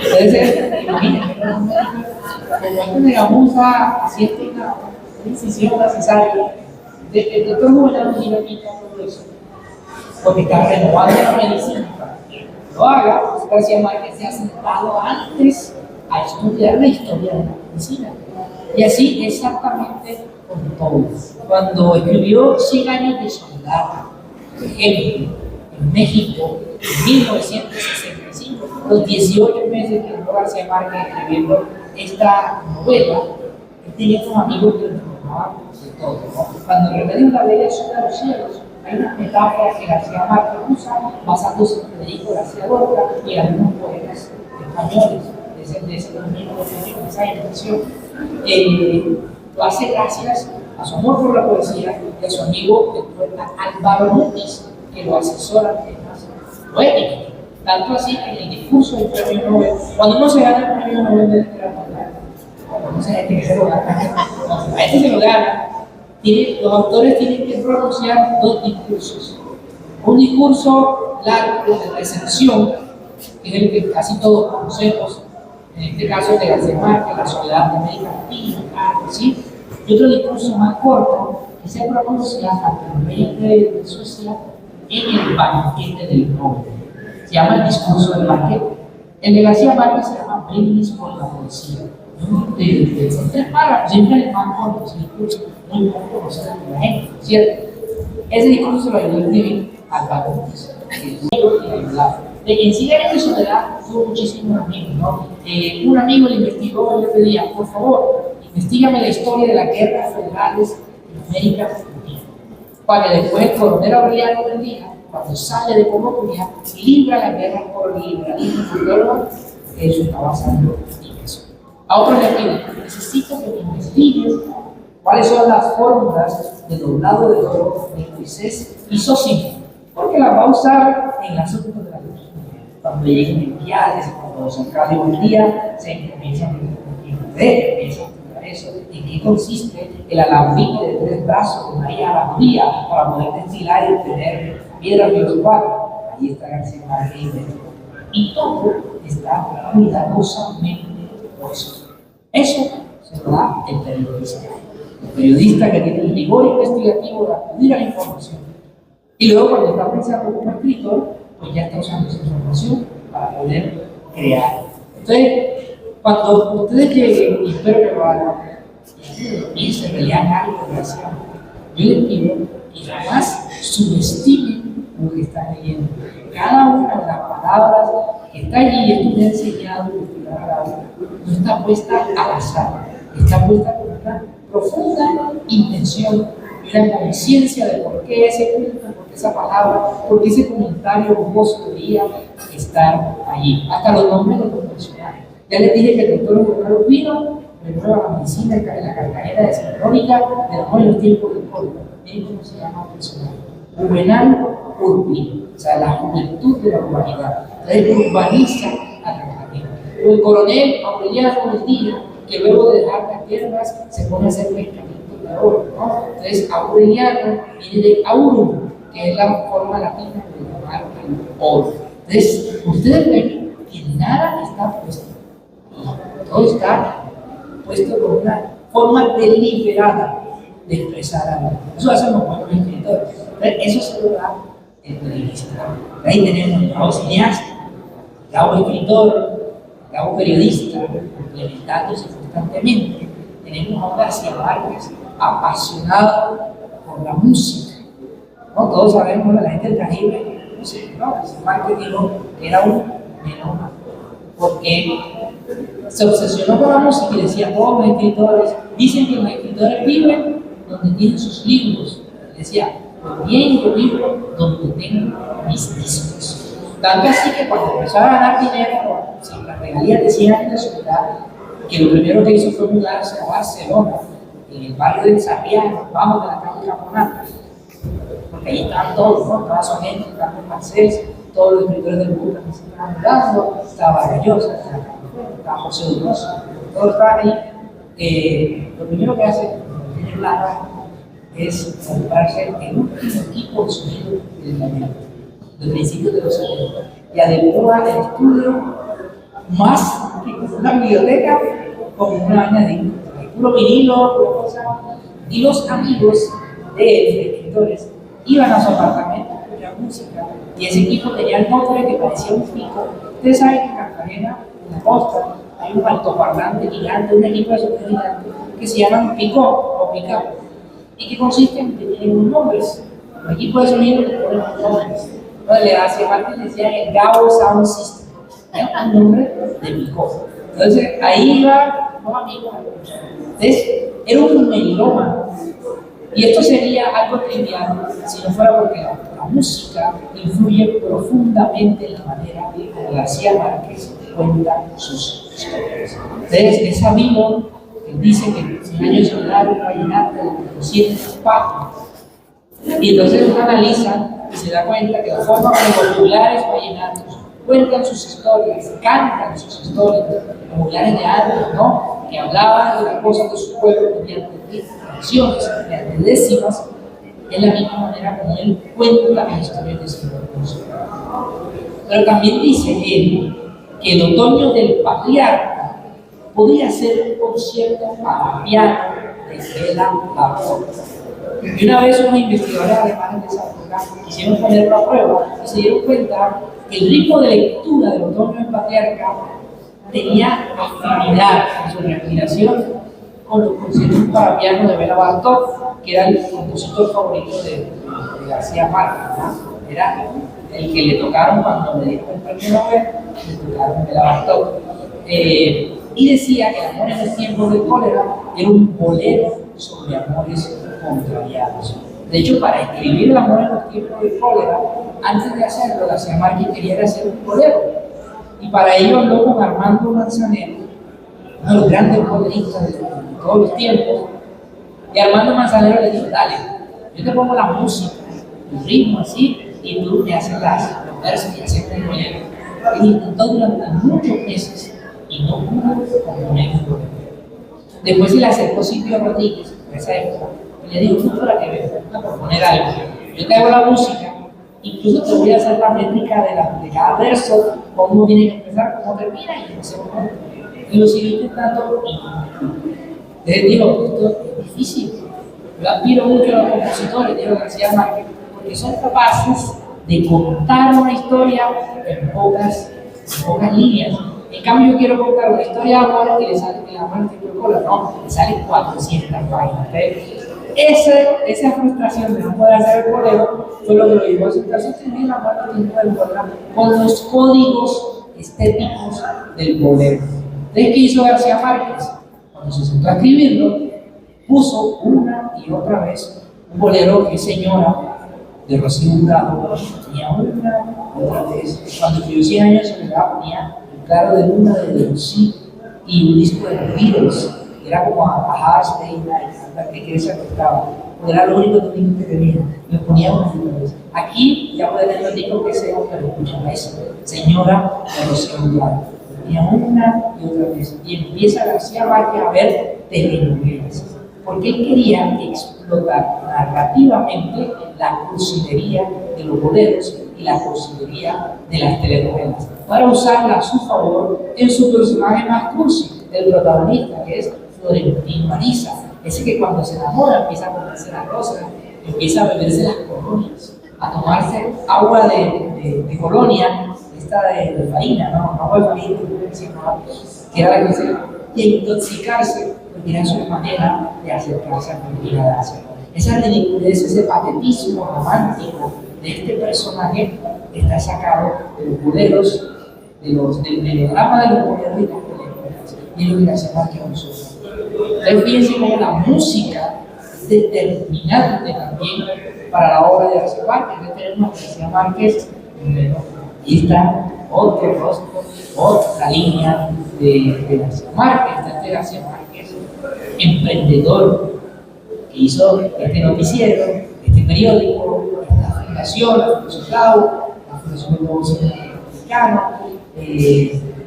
Entonces, imagínense, con guantes de gamuza haciendo una incisión, una cesárea. El doctor Juvenal Urbina quita todo eso, porque está renovando la medicina. Lo haga, García Márquez se ha sentado antes a estudiar la historia de la medicina. Y así exactamente con todo. Cuando escribió 100 años de soledad, por ejemplo, en México, en 1965, los 18 meses que duró García Márquez escribiendo esta novela, él tenía como amigos que lo informaban de todo, ¿no? Cuando Remedios la Bella Sube a los cielos, hay una metáfora que García Márquez usa basándose en Federico García Lorca y en algunos poetas españoles de ese dominio, de esa generación. Lo hace gracias a su amor por la poesía y a su amigo el poeta Álvaro Mutis, que lo asesora en temas poéticos. Tanto así que en el discurso del premio Nobel, cuando uno se gana el premio Nobel de literatura, cuando no se gana, que se lo gana, a este se lo gana, los autores tienen que pronunciar 2 discursos. Un discurso largo de recepción, que es el que casi todos conocemos, en este caso de García Márquez, La soledad de América Latina, ¿sí? Y otro discurso más corto que se pronuncia ante el rey de Suecia en el banquete del Nobel. Se llama el discurso del banquete. El de García Márquez se llama Brindis por la poesía. Son 3 párrafos, siempre el más corto, es un discurso muy poco conocido por la gente, ¿cierto? Ese discurso se lo ayudó a escribir Álvaro Mutis, en 100 años de soledad tuvo muchísimos amigos, ¿no? Un amigo le investigó y le pedía: por favor, investígame la historia de las guerras federales en América Latina, para que después el coronel Aureliano Buendía, cuando sale de Colombia, libra la guerra por el liberalismo ideológico, que eso está basado en eso. A otros le piden: necesito que me investigues cuáles son las fórmulas de doblado de oro de Moisés y Sósimo, porque las va a usar en el asunto de la luz. Cuando lleguen enviados, cuando son cada un día, se comienzan a entender, empiezan a estudiar eso, en qué consiste el alambique de 3 brazos de María a la judía para poder destilar y obtener piedra filosofal. Ahí está García Márquez. Y todo está cuidadosamente puesto. Eso se lo da el periodista. El periodista que tiene el rigor investigativo de acudir a la información. Y luego, cuando está pensando como escritor, pues ya está usando esa información para poder crear. Entonces, cuando ustedes lleguen, y espero que lo hagan, y se lean algo, gracias, yo les pido que jamás subestimen lo que están leyendo. Cada una de las palabras que está allí, esto me ha enseñado no está puesta al azar, está puesta con una profunda intención y una conciencia de por qué ese punto, por qué esa palabra, por qué ese comentario hermoso debería estar allí. Hasta los nombres de los personajes. Ya les dije que el doctor Gonzalo Pino renueva la medicina en la Cartagena de Salónica de los tiempos del código. Miren cómo se llama el personaje. Juvenal Urbino, o sea, la juventud de la humanidad. Entonces urbaniza a Cartagena. El coronel Aureliano Mendía, que luego de dejar las tierras se pone a hacer pescamientos de oro, ¿no? Entonces Aureliano viene de aurum, que es la forma latina de llamar el oro. Entonces, ustedes ven que nada está puesto. Todo está puesto con una forma deliberada de expresar algo. Eso hacen los buenos escritores. Eso se lo da el periodista. Ahí tenemos el cabo cineasta, el cabo escritor, el cabo periodista, complementándose constantemente. Tenemos a García Márquez apasionado por la música. ¿No? Todos sabemos que la gente del Caribe, no sé, ¿no? García Márquez dijo que era un melómano, porque se obsesionó con la música y decía: todos los escritores dicen que los escritores viven donde tienen sus libros. Decía: pues bien, yo vivo donde tengo mis discos. Tanto así que cuando empezó a ganar dinero, sin las regalías de 100 años de soledad, que lo primero que hizo fue mudarse a Barcelona, en el barrio de Sarriá, bajo de la calle Caponata, porque ahí estaban todos, ¿no? Toda su gente, Carlos Marcés, todos los escritores del mundo que se estaban mudando, estaba Gallosa, estaba José Duroso, todos estaban ahí. Lo primero que hace tiene plata es comprarse el último equipo de sonido del momento, de principios de los 70, y además el estudio más que una biblioteca con una vaina de puro vinilo, pura cosa. Y los amigos de él, escritores, iban a su apartamento a escuchar música, y ese equipo tenía el nombre que parecía un pico. Ustedes saben que en Cartagena, en la costa, hay un altoparlante gigante, un equipo de sonido gigante que se llaman picó o pickup, y que consiste en que tienen unos nombres. Los equipos de sonido le ponen unos nombres. Entonces le hacía parte y decían el Gabo Sound System, el nombre de picó. Entonces ahí iba los amigos a escuchar. Entonces era un melómano. Y esto sería algo trivial si no fuera porque la música influye profundamente en la manera como García Márquez cuenta sus historias. Entonces es sabido que dice que en 100 años de soledad un vallenato de 200 páginas. Y entonces uno analiza y se da cuenta que la forma como los populares vallenatos cuentan sus historias, cantan sus historias, los populares de antes, ¿no? Que hablaban de las cosas de su pueblo mediante canciones, mediante décimas, es la misma manera como él cuenta las historias de su pueblo. Pero también dice él que el otoño del patriarca podría ser un concierto para piano de Bela Bartók. Y una vez unos investigadores alemanes de esa época quisieron poner una prueba y se dieron cuenta que el ritmo de lectura del otoño del patriarca tenía afinidad en su respiración con los conciertos para piano de Bela Bartók, que era el compositor favorito de García Márquez, ¿no? Era el que le tocaron cuando le dieron el premio Nobel, le tocaron Bela Bartók. Y decía que el amor en los tiempos de cólera era un bolero sobre amores contrariados. De hecho, para escribir el amor en los tiempos de cólera, antes de hacerlo, García Márquez quería hacer un bolero. Y para ello habló con Armando Manzanero, uno de los grandes boleristas de todos los tiempos. Y Armando Manzanero le dijo: dale, Yo te pongo la música, el ritmo así, y tú me haces los versos y haces un bolero. Y intentó durante muchos meses y no pudo componer un bolero. Después se le acercó Silvio Rodríguez, en esa época, y le dijo: tú para que vengas a componer algo. Yo te hago la música, incluso te voy a hacer la métrica de cada verso, cómo tiene que empezar, cómo termina, y empecemos juntos. Y lo siguió intentando y entonces dijo: esto es difícil. Yo admiro mucho a los compositores, dijo García Márquez, porque son capaces de contar una historia en pocas líneas. En cambio, yo quiero contar una historia de amor y le sale el amor en tipo de cola, no, le salen 400 páginas. Esa frustración de no poder hacer el bolero fue lo que lo llevó a sentarse a escribir la parte del bolero con los códigos estéticos del bolero. Entonces, ¿qué hizo García Márquez? Cuando se sentó a escribirlo, puso una y otra vez un bolero que es Señora, de Rocío Hurtado, ponía una y otra vez. Cuando escribió 100 años de soledad, ponía El claro de luna de Debussy y un disco de los Beatles. Era como a Hashtag, que se acostaba. Era lo único que tenía. Me ponía una y otra vez. Aquí ya pueden tener el disco que sea, pero escuchan eso. Señora de Rocío Hurtado. Ponía una y otra vez. Y empieza García Márquez a ver telenovelas. Porque él quería explotar narrativamente la cursilería de los boleros y la cursilería de las telenovelas, para usarla a su favor en su personaje más cursi, el protagonista, que es Florentino Ariza, ese que cuando se enamora empieza a comerse las rosas, empieza a beberse las colonias, a tomarse agua de colonia, esta de faina, no agua de faina, que era la que se, y a intoxicarse, porque era su manera de acercarse a Cristina Daza. Esa ridiculez, ese patetismo romántico de este personaje está sacado de los boleros, del melodrama de los boleros y las telenovelas, y es lo que García Márquez nosotros. Entonces, fíjense cómo la música es determinante también para la obra de García Márquez. Entonces, tenemos a García Márquez, y está otro rostro, otra línea de García Márquez. Está este García Márquez, emprendedor, que hizo este noticiero, este periódico, esta fundación, la Fundación Clau, la Fundación del Nuevo Cine Mexicano,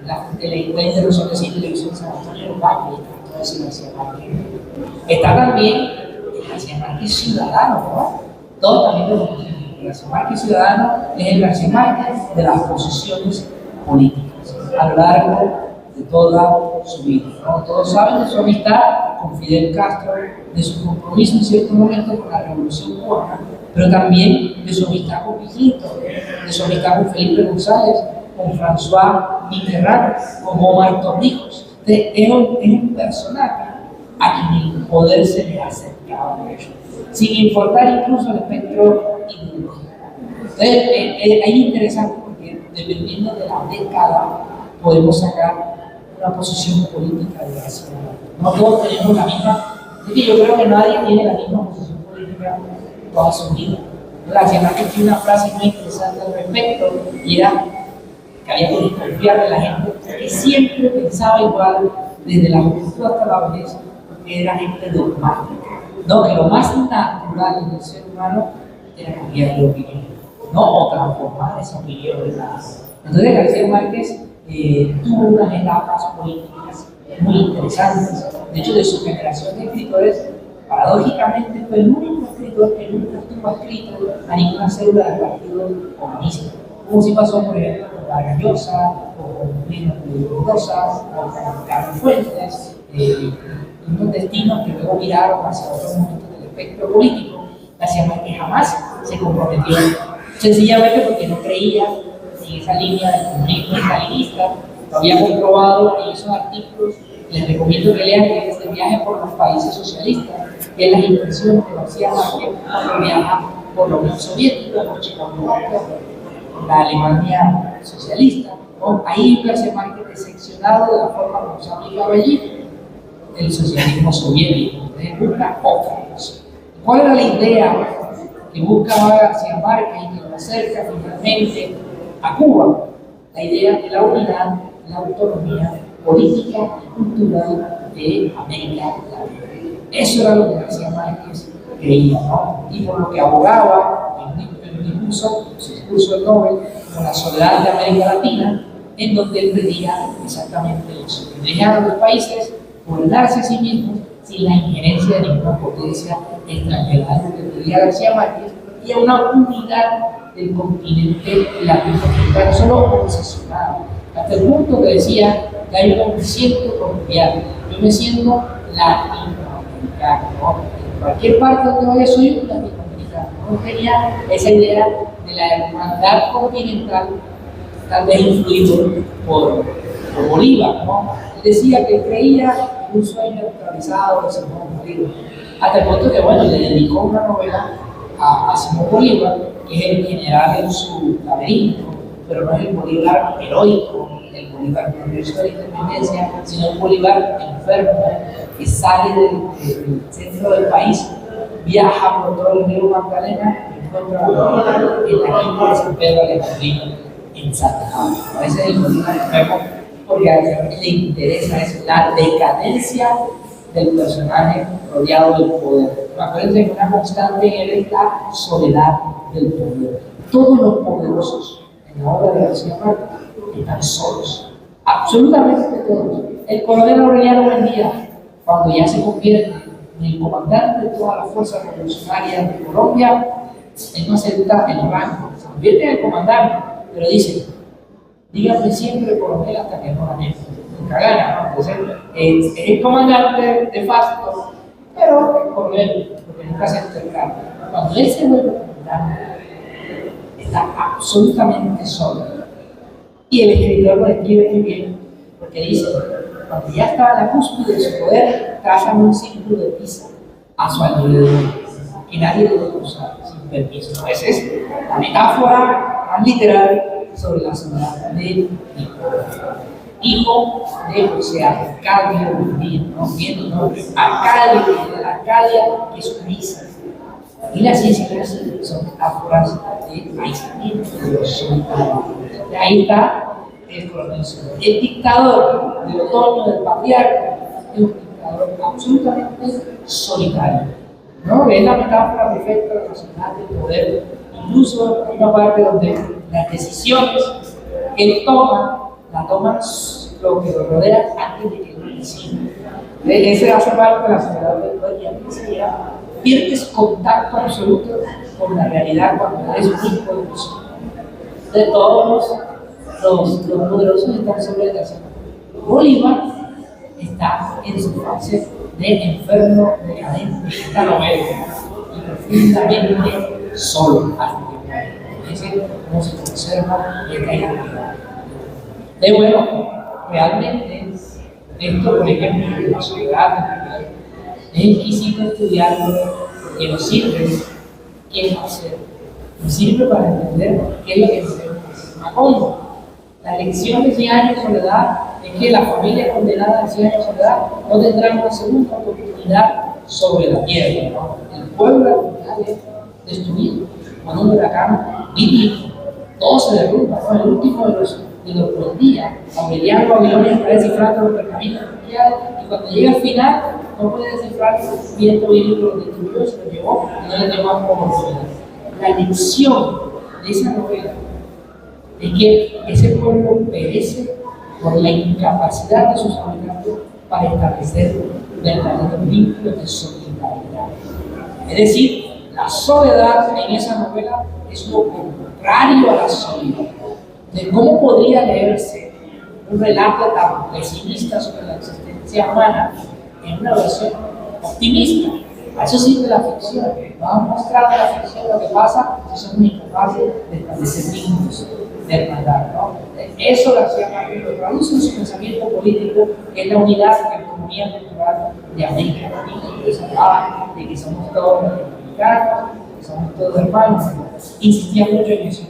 la Internacional de Cine y Televisión San Antonio del Valle, todo ese García Márquez. Está también el García Márquez ciudadano, ¿no? Todos también lo conocen. El García Márquez ciudadano es el García Márquez de las posiciones políticas a lo largo de toda su vida, ¿no? Todos saben de su amistad con Fidel Castro, de su compromiso en cierto momento con la Revolución Cubana, pero también de su amistad con Piquito, de su amistad con Felipe González, con François Mitterrand, con Omar Torrijos. Es un personaje a quien el poder se le ha acercado mucho, sin importar incluso el espectro ideológico. Entonces, es interesante porque dependiendo de la década podemos sacar una posición política de García Márquez. No todos tenemos la misma, es que yo creo que nadie tiene la misma posición política toda su vida. García Márquez tiene una frase muy interesante al respecto, y era que había que desconfiar de la gente que siempre pensaba igual, desde la juventud hasta la vejez, porque era gente dogmática. No, que lo más natural del ser humano era cambiar de opinión, no o transformar esa opinión en nada. Entonces García Márquez tuvo unas etapas políticas muy interesantes. De hecho, de su generación de escritores, paradójicamente fue el único escritor que nunca estuvo escrito a ninguna célula del Partido Comunista, como si pasó, por ejemplo, con Vargas Llosa, o con Plínio Mendoza, o con Carlos Fuentes, unos destinos que luego miraron hacia otros momentos del espectro político. García Márquez jamás se comprometió, sencillamente porque no creía en esa línea del comunismo estalinista. Lo había comprobado en esos artículos. Les recomiendo que lean, que es el viaje por los países socialistas, que es las impresiones de García Márquez cuando viaja por la Unión Soviética, por Checoslovaquia, por la Alemania socialista. Ahí García Márquez decepcionado de la forma como se aplicaba allí el socialismo soviético. Entonces busca otra cosa. ¿Cuál era la idea que buscaba García Márquez y que lo acerca finalmente a Cuba? La idea de la unidad, la autonomía política y cultural de América Latina. Eso era lo que García Márquez creía, ¿no? Y por lo que abogaba en un discurso, su discurso del Nobel, con la soledad de América Latina, en donde él pedía exactamente eso, que dejaran los países gobernarse a sí mismos sin la injerencia de ninguna potencia extranjera, algo que pedía García Márquez, y a una unidad del continente latinoamericano, solo obsesionado, hasta el punto que decía que yo no me siento colombiano, yo me siento latinoamericano, ¿no? En cualquier parte donde vaya soy un latinoamericano, no tenía esa idea de la hermandad continental, tal vez influido por Bolívar, ¿no? Él decía que creía en un sueño actualizado de Simón Bolívar, hasta el punto que, bueno, le dedicó una novela a Simón Bolívar, que es el general en su laberinto, pero no es el Bolívar heroico, el Bolívar glorioso de la independencia, sino el Bolívar enfermo, que sale del centro del país, viaja por todo el río Magdalena, encuentra a Bolívar en la quinta de San Pedro Alejandrino, en Santa Ana. A veces el Bolívar enfermo, porque a él le interesa es la decadencia del personaje rodeado del poder. Acuérdense que una constante en él es la soledad del poder. Todos los poderosos en la obra de García Márquez están solos, absolutamente todos. El coronel Aureliano Buendía, cuando ya se convierte en el comandante de todas las fuerzas revolucionarias de Colombia, él no acepta el rango, se convierte en el comandante, pero dice: dígame siempre coronel hasta que no gane. Nunca gana, ¿no? Entonces, es el comandante de facto, pero es coronel, porque nunca se entrega. Cuando él se vuelve comandante, está absolutamente solo. Y el escritor lo describe muy bien, porque dice: cuando ya está a la cúspide de su poder, trazan un círculo de tiza a su alrededor, que nadie debe cruzar sin permiso. Esa es la metáfora más literal sobre la soledad de hijo de José Arcadio Buendía, ¿no? Viendo el nombre Arcadia, que es una isla. Y las islas son metáforas de aislamiento, de los solitarios. Ahí está el coronel Soler. El dictador del otoño del patriarca es un dictador absolutamente solitario, ¿no? Es la metáfora perfecta de la sociedad del poder. Incluso hay una parte donde las decisiones que él toma, las toman lo que lo rodea antes de que lo decida. Ese hace parte de la sociedad del poder, y antes se llega, pierdes contacto absoluto con la realidad cuando eres un hijo de Dios. De todos los poderosos están sobre la zona. Bolívar está en su fase de enfermo decadente, esta novela, y profundamente solo hasta que muere. Ese cómo se conserva esta identidad. De bueno, realmente esto, por ejemplo, de la soledad, es exquisito estudiarlo, porque nos sirve qué hacer, nos sirve para entender qué es lo que hacemos a fondo. La lección de 100 años de soledad es que la familia condenada a 100 años de soledad no tendrá una segunda oportunidad sobre la tierra, ¿no? El pueblo de la comunidad es destruido con un huracán bíblico, todo se derrumba, ¿no? El último de los Buendía, Aureliano Babilonia, está descifrando los pergaminos mundiales, y cuando llega al final no puede descifrar el viento bíblico, lo destruyó, se lo llevó y no le dio más oportunidad. La lección de esa novela es que ese pueblo perece por la incapacidad de sus habitantes para establecer verdaderos vínculos de solidaridad. Es decir, la soledad en esa novela es lo contrario a la solidaridad. De cómo podría leerse un relato tan pesimista sobre la existencia humana en una versión optimista. A eso sirve la ficción. Vamos a mostrar en la ficción lo que pasa si somos incapaces de establecer vínculos de hermandad, ¿no? Eso García Márquez lo traduce en su pensamiento político, que es la unidad de la economía cultural de América Latina, que se hablaba de que somos todos latinoamericanos, que somos todos hermanos. Insistía mucho en eso,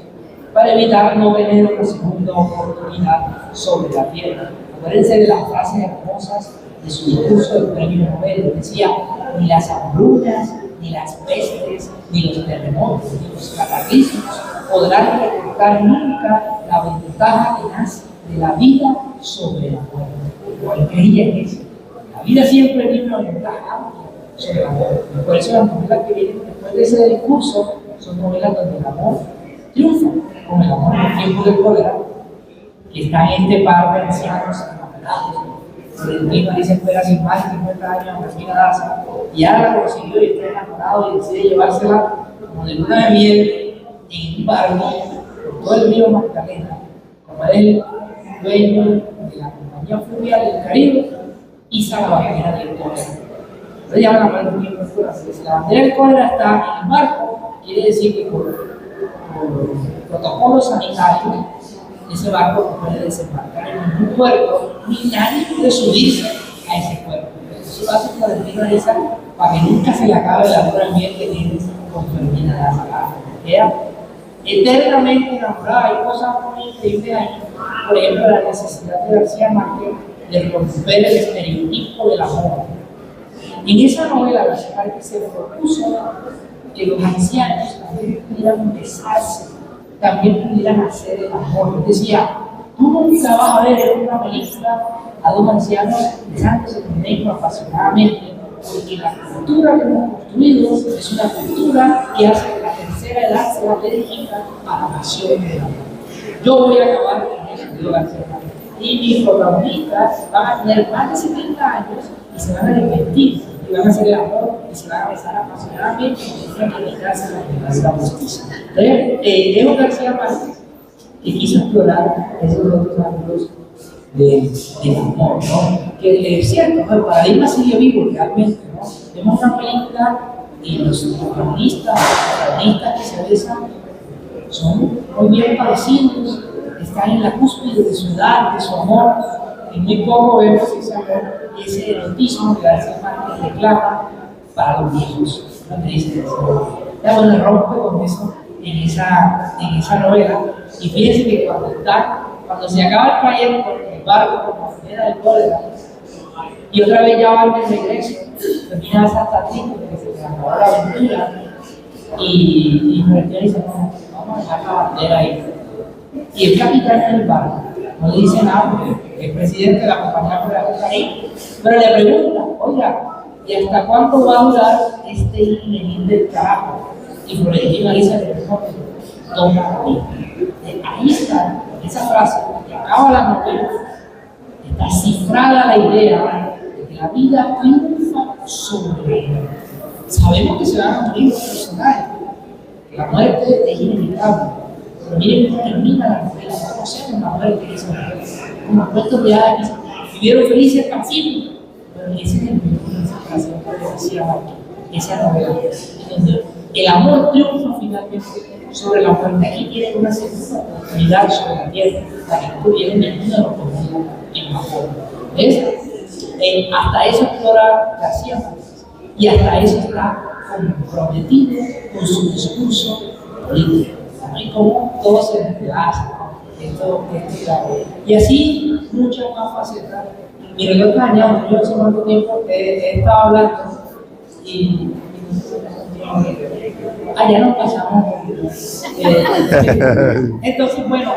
para evitar no tener una segunda oportunidad sobre la tierra. Acuérdense de las frases hermosas de su discurso del premio Nobel. Decía: ni las hambrunas, ni las pestes, ni los terremotos, ni los cataclismos podrán recortar nunca la ventaja que nace de la vida sobre la muerte. Igual creía en eso. La vida siempre tiene una ventaja amplia sobre el amor. Por eso las novelas que vienen después de ese discurso son novelas donde el amor triunfa, como el amor en el tiempo del cólera, que está en este par de ancianos enamorados. El clima dice fuera sin más de 50 años a Regina Daza, y ahora la consiguió y está enamorado y decide llevársela como de luna de miel en un barco por todo el río Magdalena, como es el dueño de la compañía fluvial del Caribe, iza la bandera del cólera. Entonces ya van a hablar de un tiempo fuera. Si la bandera del cólera está en el barco, quiere decir que por protocolo sanitario, ese barco no puede desembarcar en ningún puerto, ni nadie puede subirse a ese puerto. Eso lo hace Florentino Ariza para que nunca se le acabe la luna de miel que tiene con Fermina Daza. Queda eternamente enamorada. Hay cosas muy increíbles ahí. Por ejemplo, la necesidad de García Márquez de romper el estereotipo del amor. En esa novela, García Márquez se propuso que los ancianos también pudieran besarse, también pudieran hacer el amor. Decía, tú nunca vas a ver en una película a dos ancianos besándose con ellos apasionadamente, porque la cultura que hemos construido es una cultura que hace que la tercera edad sea alérgica a la pasión del amor. Yo voy a acabar con eso, digo García Márquez. Y mis protagonistas van a tener más de 70 años y se van a arrepentir, y van a hacer el amor, y se van a besar apasionadamente, y van a dedicarse a la justicia. Entonces, Diego García Márquez, que quiso explorar esos otros ángulos del amor, ¿no? Que es cierto, ¿no? El paradigma sigue vivo realmente, ¿no? Vemos una película y los protagonistas que se besan son muy bien parecidos, están en la cúspide de su edad, de su amor, y muy poco vemos ese amor y ese erotismo que García Márquez reclama para los viejos. ¿No te dice eso? Ya bueno, rompe con eso en esa novela. Y fíjense que cuando se acaba el trayecto, el barco como era del cólera, y otra vez ya van de regreso, termina Santa Tito, que se le acabó la aventura, y Florentino dice, no, vamos a dejar la bandera ahí. Y el capitán del barco no le dice nada porque es presidente de la compañía federal del Caribe, pero le pregunta, oiga, ¿y hasta cuándo va a durar este ir del carajo? Y Florentino dice, le responde, toma ahí. Ahí está, esa frase, que acaba la novela, está cifrada la idea de que la vida triunfa sobre la muerte. Sabemos que se van a morir los personajes, que la muerte es inevitable. Pero miren cómo termina la novela, no conocemos la muerte de esa mujer. Como cuentos de hadas que vivieron felices pacíficos. Pero ese es el momento de esa frase que decía Márquez, esa novela, en donde el amor triunfa finalmente sobre la muerte. Aquí tienen una segunda oportunidad sobre la tierra, la que no tuvieron ninguna oportunidad en la forma. ¿Ves? Hasta eso explora García Márquez. Y hasta eso está comprometido con su discurso político. Y como todo se desplaza, esto y así muchas más facetas. Mira, yo extrañaba, yo hace cuánto tiempo he estado hablando y allá nos pasamos. Entonces, bueno,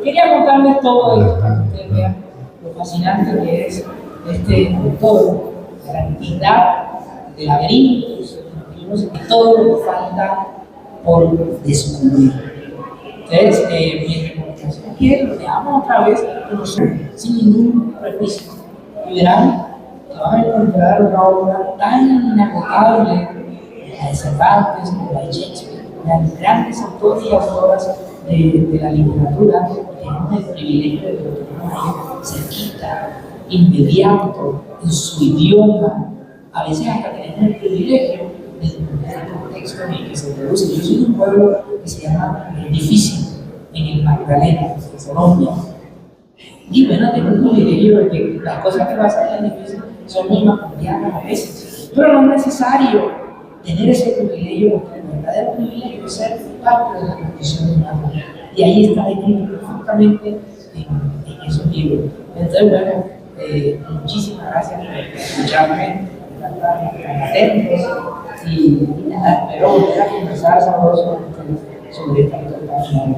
quería contarles todo esto para que ustedes vean lo fascinante que es este todo, la entidad de laberintos, y todo lo que falta por descubrir. Entonces, mi recomendación es que lo veamos otra vez sin ningún prejuicio. Y verán que van a encontrar una obra tan inagotable, la de Cervantes, como la de Shakespeare, las grandes autores y autoras de la literatura, que tenemos el privilegio de que lo tenemos ahí cerquita, inmediato, en su idioma. A veces hasta tenemos el privilegio de entender el contexto en el que se produce. Yo soy de un pueblo que se llama Difícil, en el Magdalena, en Colombia. Y bueno, tengo un privilegio de que las cosas que pasan en el difícil son muy cotidianas a veces. Pero no es necesario tener ese privilegio, porque el verdadero privilegio es ser parte de la condición humana. Y ahí está escrito perfectamente en esos libros. Entonces, bueno, muchísimas gracias por escucharme, por estar atentos y nada, espero volver a conversar sabroso sobre esta situación.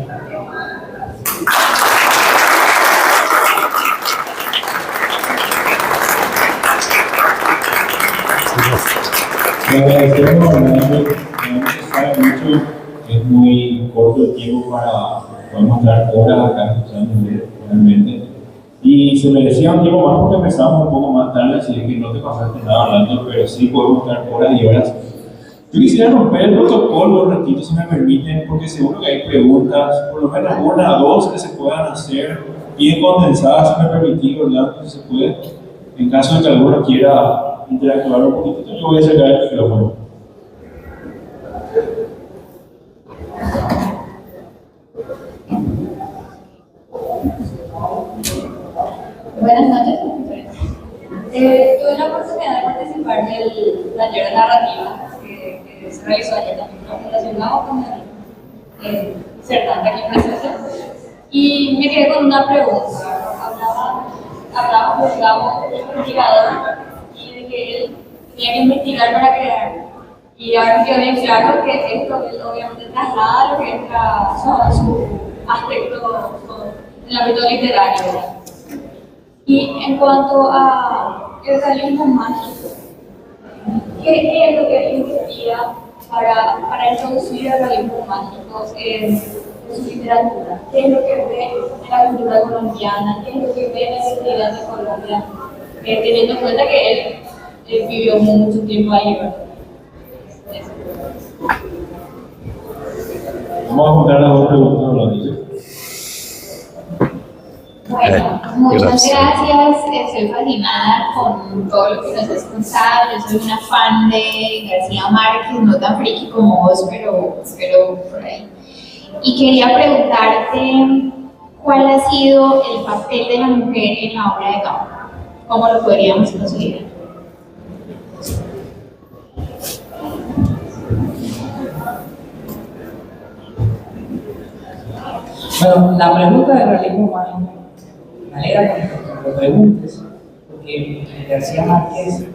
Gracias. Le agradecemos, realmente sabe mucho, es muy corto el tiempo para podemos estar horas acá escuchando realmente. Y se merecía un tiempo más porque empezamos un poco más tarde, así que no te pasaste nada hablando, pero sí podemos estar horas y horas. Yo quisiera romper el protocolo un ratito, si me permiten, porque seguro que hay preguntas, por lo menos una o dos que se puedan hacer bien condensadas, si me permitís, Orlando, si se puede. En caso de que alguno quiera interactuar un poquito, yo voy a sacar el micrófono. Buenas noches. Tuve la oportunidad de participar del taller de narrativa que se realizó ayer también relacionado con el certamen aquí presente. Y me quedé con una pregunta. Hablaba de un investigador y de que él tenía que investigar para crear. Y ahora me quedó bien claro que esto él obviamente traslada lo que es su aspecto en el ámbito literario, ¿verdad? Y en cuanto a el realismo mágico, ¿qué es lo que él investiga para introducir el realismo mágico en su literatura? ¿Qué es lo que ve en la cultura colombiana? ¿Qué es lo que ve en la identidad de Colombia? Teniendo en cuenta que él vivió mucho tiempo ahí, ¿verdad? Vamos a juntar las dos preguntas, Orlando. Bueno, muchas gracias. Estoy fascinada con todo lo que nos has contado. Yo soy una fan de García Márquez, no tan friki como vos, pero por ahí. Y quería preguntarte cuál ha sido el papel de la mujer en la obra de Gabo. ¿Cómo lo podríamos considerar? Bueno, la pregunta del realismo mágico, me alegra que lo preguntes, porque García Márquez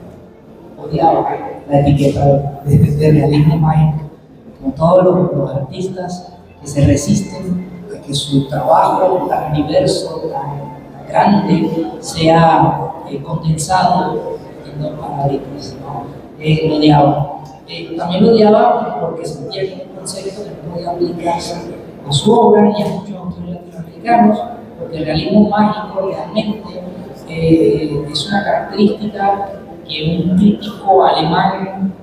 odiaba la etiqueta de realismo mágico, como todos los artistas que se resisten a que su trabajo tan diverso, tan grande, sea condensado en dos paradigmas, ¿no? Lo odiaba. También lo odiaba porque sentía que un concepto que no podía aplicarse a su obra y a muchos autores latinoamericanos, porque el realismo mágico realmente es una característica que un crítico alemán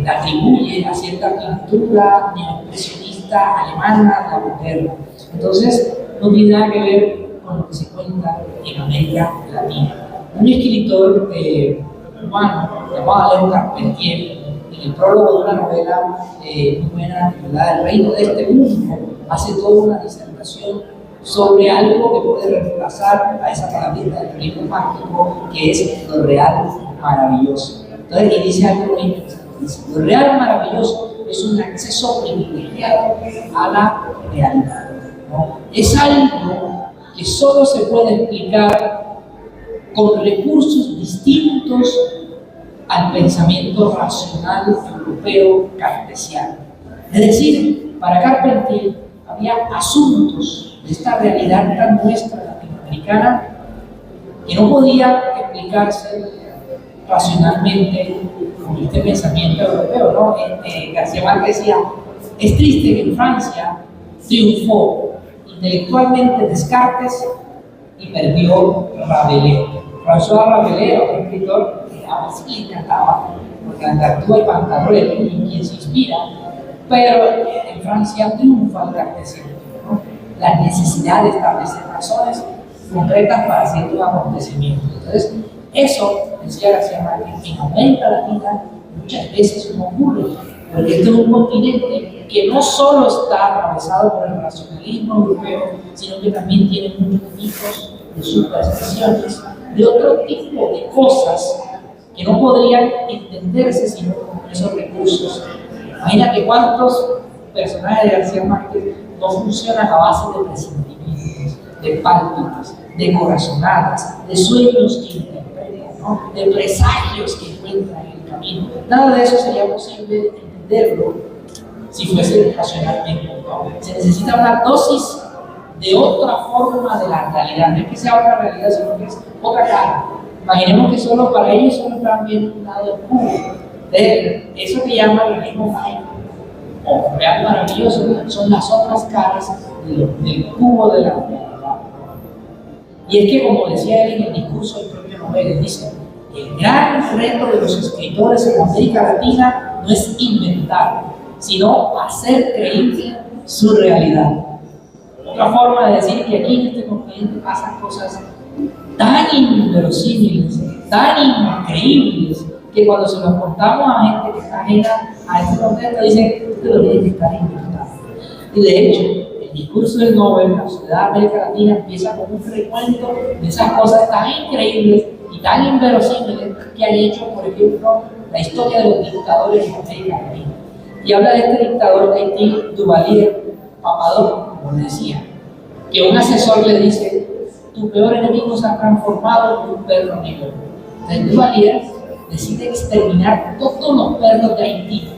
atribuye a cierta pintura neoexpresionista alemana de la moderna. Entonces, no tiene nada que ver con lo que se cuenta en América Latina. Un escritor cubano llamado León Carpentier, en el prólogo de una novela muy buena titulada El reino de este mundo, hace toda una disertación sobre algo que puede reemplazar a esa palabrita del realismo mágico, que es lo real maravilloso. Entonces, y dice algo muy interesante. Dice, lo real maravilloso es un acceso privilegiado a la realidad, ¿no? Es algo que solo se puede explicar con recursos distintos al pensamiento racional europeo cartesiano. Es decir, para Carpentier había asuntos de esta realidad tan nuestra latinoamericana que no podían explicarse racionalmente con este pensamiento europeo, ¿no? García Márquez decía, es triste que en Francia triunfó intelectualmente Descartes y perdió Rabelais. François Rabelais era un escritor que así le encantaba, porque Antartúa y Pantagruel, y quien se inspira, pero en Francia triunfa el cartesianismo, ¿no? La necesidad de establecer razones concretas para ciertos acontecimientos. Entonces, eso, decía García Márquez, en América Latina muchas veces no ocurre, porque este es un continente que no solo está atravesado por el racionalismo europeo, sino que también tiene muchos tipos de supersticiones, de otro tipo de cosas que no podrían entenderse sino con esos recursos. Imagínate cuántos personajes de García Márquez no funcionan a base de presentimientos, de pálpitos, de corazonadas, de sueños que interpretan, ¿no? De presagios que encuentran en el camino. Nada de eso sería posible entenderlo si fuese racionalmente, ¿no? Se necesita una dosis de otra forma de la realidad, no es que sea otra realidad, sino que es otra cara. Imaginemos que solo para ellos solo están viendo un lado oscuro Eso que llama el realismo mágico o real maravilloso son las otras caras del cubo de la realidad. Y es que, como decía él en el discurso del premio Nobel, dice: el gran reto de los escritores en América Latina no es inventar, sino hacer creíble su realidad. Otra forma de decir que aquí en este continente pasan cosas tan inverosímiles, tan increíbles, que cuando se los contamos a gente que está ajena a este contexto, dicen: tú lo tienes que estar inventando. Y de hecho, el discurso del Nobel, la sociedad de América Latina, empieza con un recuento de esas cosas tan increíbles y tan inverosímiles que han hecho, por ejemplo, la historia de los dictadores en América Latina. Y habla de este dictador de Haití, Duvalier Papadón, como decía, que un asesor le dice: tu peor enemigo se ha transformado en un perro negro. Entonces Duvalier decide exterminar todos los perros de Haití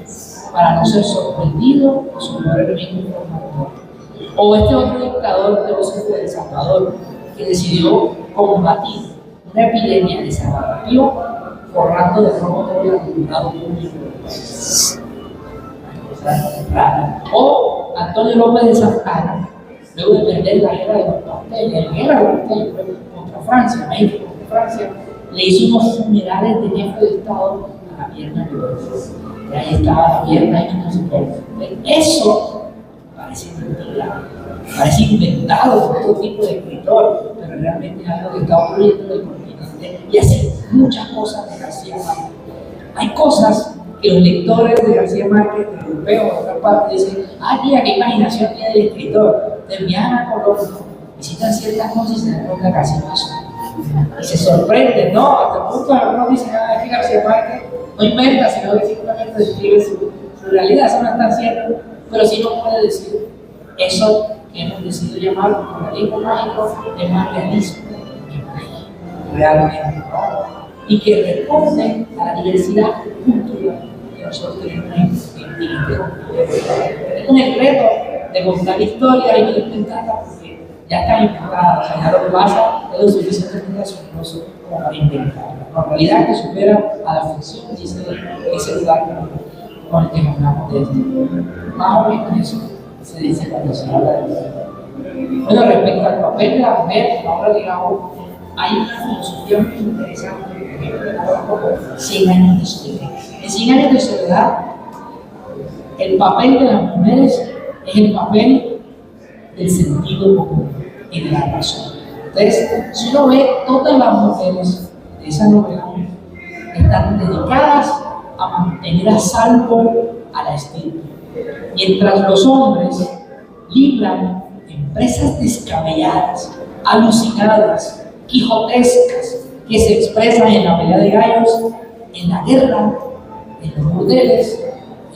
para no ser sorprendido por su peor enemigo informador. O este otro dictador de El Salvador, que decidió combatir una epidemia de sarampión forrando de robo todo el alumnado público. O Antonio López de Santana, luego de perder la guerra de los pasteles, contra Francia, México contra Francia, le hizo unos funerales de jefe de Estado a la pierna de y ahí estaba la pierna y no sé qué. Eso parece mentira, parece inventado por todo tipo de escritor, pero realmente es algo que está ocurriendo en el continente y hace muchas cosas de García Márquez. Hay cosas que los lectores de García Márquez, de europeos, de otra parte, dicen: ah, mira qué imaginación tiene el escritor. Te viajan a Colombia, visitan ciertas cosas y se dan cuenta casi no son. Y se sorprenden, ¿no? Hasta el punto de algunos dicen: ah, es que García Márquez no inventa, sino que simplemente describe su realidad. Eso no es tan cierto, pero sí nos puede decir eso que hemos decidido llamar realismo mágico, es más realismo que mágico, realmente, ¿no? Y que responde a la diversidad cultural que nosotros tenemos en este continente. Tenemos el reto de contar historias y no inventarlas porque ya están inventadas. O sea, ya lo que pasa es lo suficientemente asombroso como para inventarlas. La realidad que supera a la ficción, dice ese lugar con el que hablamos de esto. Más o menos eso se dice cuando se habla de esto. Bueno, respecto al papel de la mujer en la obra de Gabo, hay una filosofía muy interesante que habla un poco 100 años de soledad. En 100 años de soledad, el papel de las mujeres es el papel del sentido común y de la razón. Entonces, si uno ve, todas las mujeres de esa novela están dedicadas a mantener a salvo a la estirpe, mientras los hombres libran empresas descabelladas, alucinadas, quijotescas, que se expresan en la pelea de gallos, en la guerra, en los burdeles,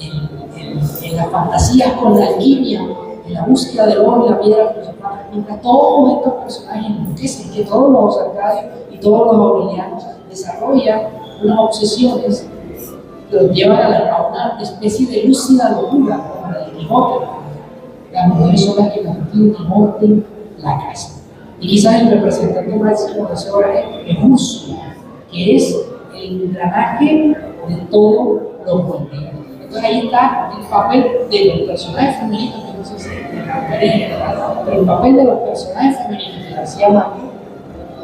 en las fantasías con la alquimia, en la búsqueda del oro y la piedra filosofal. Mientras todos estos personajes enloquecen, que todos los Arcadios y todos los Aurelianos desarrollan unas obsesiones que los llevan a una especie de lúcida locura, como la de Quijote. Las mujeres son las que mantienen y montan la casa. Y quizás el representante máximo de esa obra es Úrsula, que es el engranaje de todo lo mundial. Entonces ahí está el papel de los personajes femeninos, que no sé si de las mujeres en general, pero el papel de los personajes femeninos que García Márquez,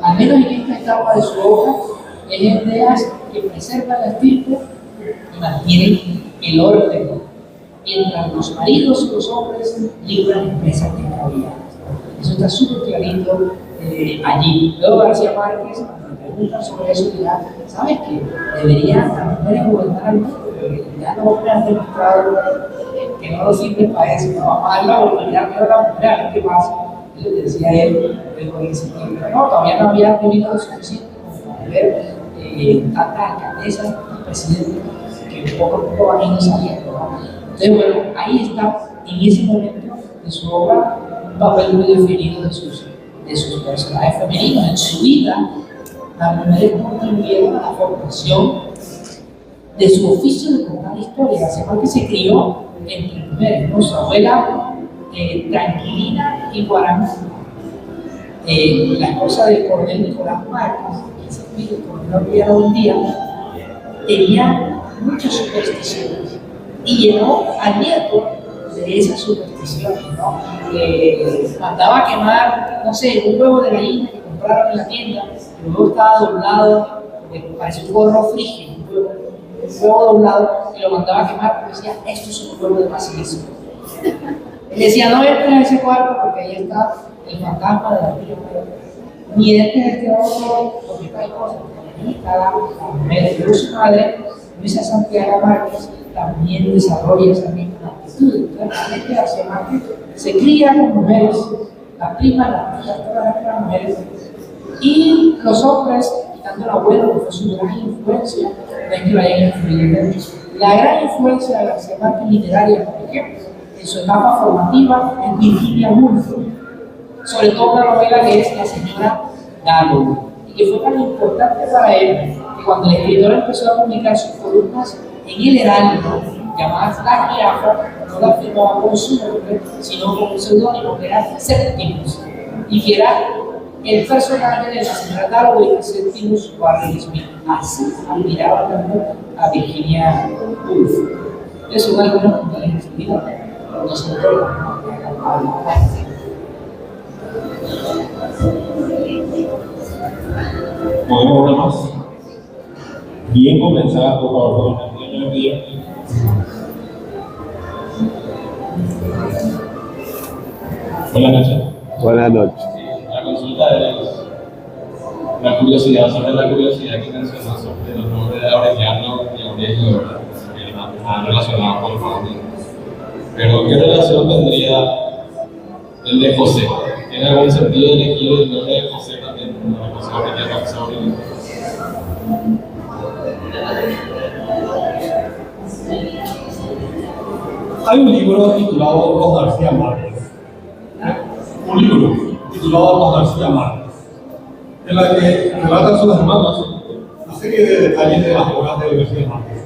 al menos en esta etapa de su obra, es el de las que preservan la estirpe y mantienen el orden, mientras los maridos y los hombres libran empresas descabelladas. Eso está súper clarito allí. Luego García Márquez, cuando le preguntan sobre eso, dirá: ¿sabes qué? Deberían las mujeres gobernar al mundo, porque ya los hombres han demostrado que no nos sirve para eso. No, vamos a dar la oportunidad a la mujer, a ver qué pasa. Y le decía él, luego dice: no, todavía no había tenido lo suficiente como para ver tantas alcaldesas y presidentes que poco a poco van a ir saliendo, ¿no? Entonces, bueno, ahí está, en ese momento de su obra, un papel muy definido de sus personajes femeninos. En su vida, las mujeres contribuyeron a la formación de su oficio de contar historias. García Márquez se crió entre mujeres, ¿no? Su abuela, Tranquilina y Guaramí, la esposa del coronel Nicolás Márquez, que se fue el coronel Villano un día, tenía muchas supersticiones y llenó al nieto de esas supersticiones, ¿no? Mandaba quemar, no sé, un huevo de gallina que compraron en la tienda, el huevo estaba doblado, parece un gorro frigio, un huevo doblado, y lo mandaba a quemar porque decía, esto es un huevo de basilisco. Él decía, no entres a ese cuarto porque ahí está el fantasma de la tía María. Ni entres a este otro porque tal cosa. Ahí está la mujer de su madre, Luisa Santiago Márquez, también desarrolla esa misma actitud. Entonces, la gente hacia Márquez se cría con mujeres, las primas, las tías, todas las mujeres, y los hombres, quitando el abuelo, que fue su gran influencia, no es que lo hayan influido mucho. La gran influencia de García Márquez literaria, por ejemplo, en su etapa formativa, es Virginia Woolf, sobre todo una novela que es La señora Dalloway, y que fue tan importante para él que cuando el escritor empezó a publicar sus columnas en el Heraldo, llamadas La Jirafa, no la firmaba con su nombre, sino con un seudónimo que era Septimus, y que era el personaje de la señora Dalloway, Septimus Barry Smith. Así admiraba tanto a Virginia Woolf. Eso es algunos puntos de nosotros ¿Podemos una más? Bien comenzada, por favor. Buenas noches. Buenas noches. La consulta es la curiosidad sobre la curiosidad que mencionó sobre los nombres de Aureliano y Aurelio, que están relacionados con Paulino. Pero, ¿qué relación tendría el de José? ¿Tiene algún sentido elegir el nombre de José también? ¿No? José Aureliano y Aurelio. Hay un libro titulado Los García Márquez. Un libro titulado Los García Márquez, en la que relatan sus hermanos una serie de detalles de las obras de García Márquez.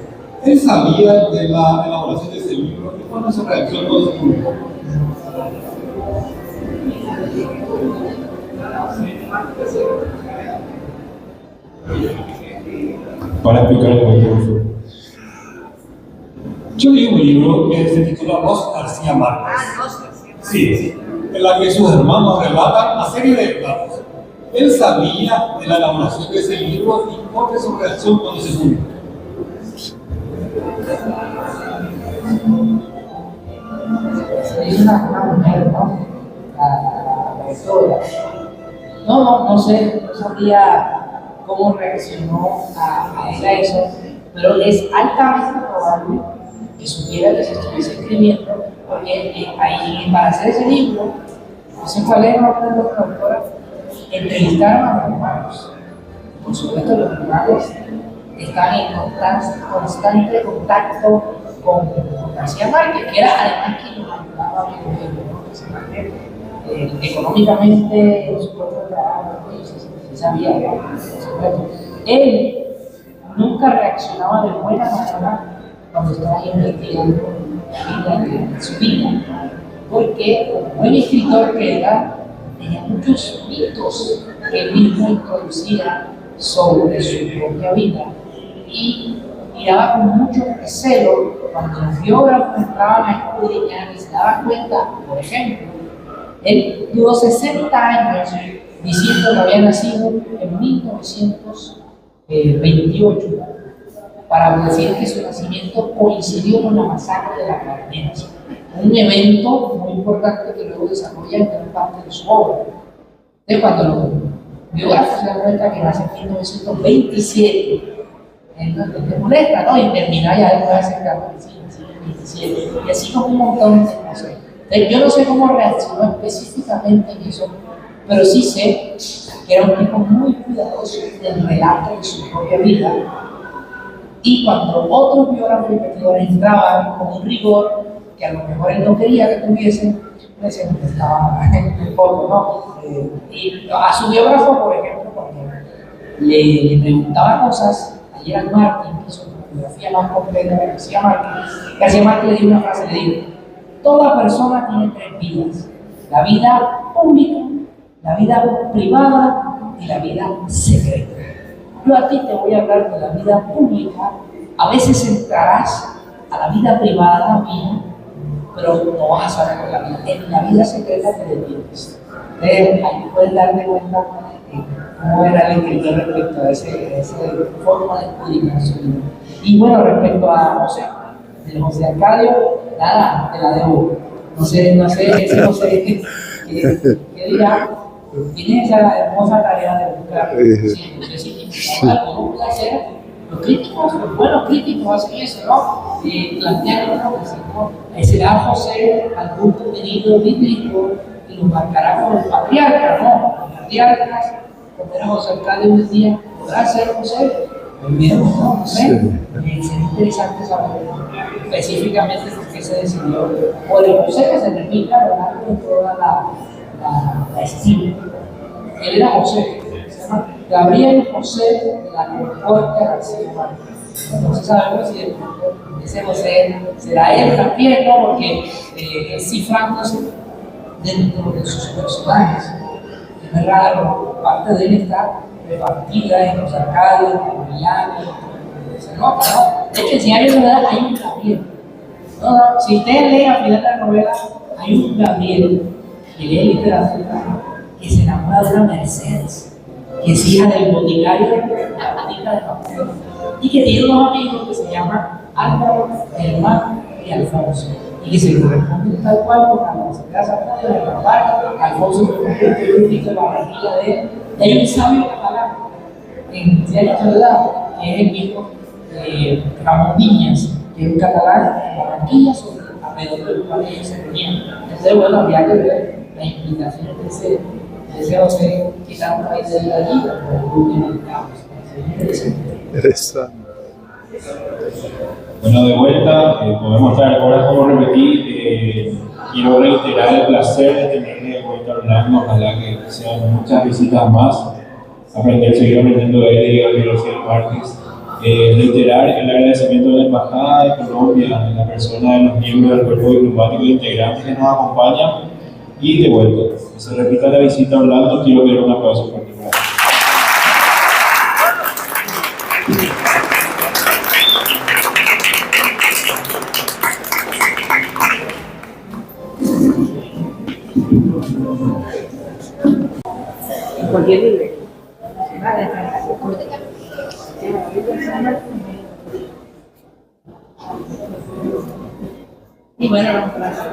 Él sabía de la elaboración de ese libro y cuando se reaccionó todo se publicó. Para explicar el curso. Yo leí un libro que se titula Los García Márquez. Sí, en la que sus hermanos relatan una serie de relatos. Él sabía de la elaboración de ese libro y cuál fue su reacción cuando se publicó. Es una mujer, ¿no? La autora. No sé, no sabría cómo reaccionó a eso, pero es altamente probable que supiera que se estuviese escribiendo, porque ahí, para hacer ese libro, no sé cuál es el nombre de la autora, entrevistaron a los hermanos. Por supuesto, los hermanos están en constante contacto con García Márquez, que era además quien los ayudaba a vivir, económicamente, su propio trabajo, se sabía, ¿no? Él nunca reaccionaba de buena manera cuando estaba investigando la vida de su vida, porque como buen escritor que era, tenía muchos mitos que él mismo introducía sobre su propia vida y miraba con mucho recelo cuando los biógrafos entraban a escudriñar y se daban cuenta, por ejemplo, él duró 60 años diciendo que había nacido en 1928 para decir que su nacimiento coincidió con la masacre de la Cardenas, un evento muy importante que luego desarrolla en gran parte de su obra. Entonces, cuando los biógrafos se dan cuenta que nace en 1927, entonces te molesta, ¿no? Y termina ya después de acercar el 27, y así como un montón de cosas. Entonces, yo no sé cómo reaccionó específicamente en eso, pero sí sé que era un tipo muy cuidadoso del relato de su propia vida. Y cuando otros biógrafos e investigadores entraban con un rigor que a lo mejor él no quería que tuviesen, le decían que estaba un poco, ¿no? Y a su biógrafo, por ejemplo, cuando le preguntaba cosas, ayer al Martín, que hizo una biografía más completa de García Márquez le dio una frase, le dijo: toda persona tiene tres vidas: la vida pública, la vida privada y la vida secreta. Yo a ti te voy a hablar de la vida pública A veces entrarás a la vida privada mía, pero no vas a saber la vida. En la vida secreta que detienes. Ahí puedes darte cuenta cómo era el escritor respecto a esa forma de comunicación. Y bueno, respecto a José, de José Arcadio, nada, te la debo. No sé, ese José, ¿qué dirá? Tiene esa hermosa tarea de buscar siempre, significado, algo, no hacer. Los críticos, los buenos críticos hacen eso, ¿no? Plantean una cosa, ¿no? ¿Será José algún contenido bíblico que nos marcará como el patriarca, ¿no? Los patriarcas, como era José Arcadio un día, ¿podrá ser José? Primero, ¿no? Sería interesante saber específicamente por qué se decidió, o de José que se repita a lo largo de toda la estima. Él era José, se llama Gabriel José de la Concordia García Márquez. Entonces sabemos si ese José será él también, ¿no? Porque es cifrándose dentro de sus personajes. Es raro, parte de él está repartida en los Arcadios, en los Millanes, ¿no? De hecho, en Diario de Verdad hay un Gabriel. ¿No? Si ustedes leen al final de la novela, hay un Gabriel que lee literatura que se enamora de una Mercedes, que es hija del boticario de la patita de papel, y que tiene unos amigos que se llaman Álvaro, Germán y Alfonso, y que se corresponden tal cual con la Universidad San de la Barra. Alfonso se convierte en un hijo de la barriga de él. Y hay un sabio catalán en Diario de Verdad, que es el mismo Ramón Viñas, que es un catalán en Barranquilla, sobre alrededor del cual ellos se reunían. Entonces, bueno, habría que ver las implicaciones de ese José, que tanto hay de ir allí, pero en el caos. Interesante. Bueno, de vuelta, podemos estar horas como repetir. Quiero reiterar el placer de tenerle de vuelta a Orlando. Ojalá que sean muchas visitas más. Seguir aprendiendo de él y de Gabriel García Márquez. Reiterar el agradecimiento de la Embajada de Colombia, en la persona de los miembros del cuerpo diplomático e integrantes que nos acompañan. Y de vuelta, que se repita la visita a Orlando. Quiero pedir un aplauso particular. Cualquier libre. Y bueno, gracias.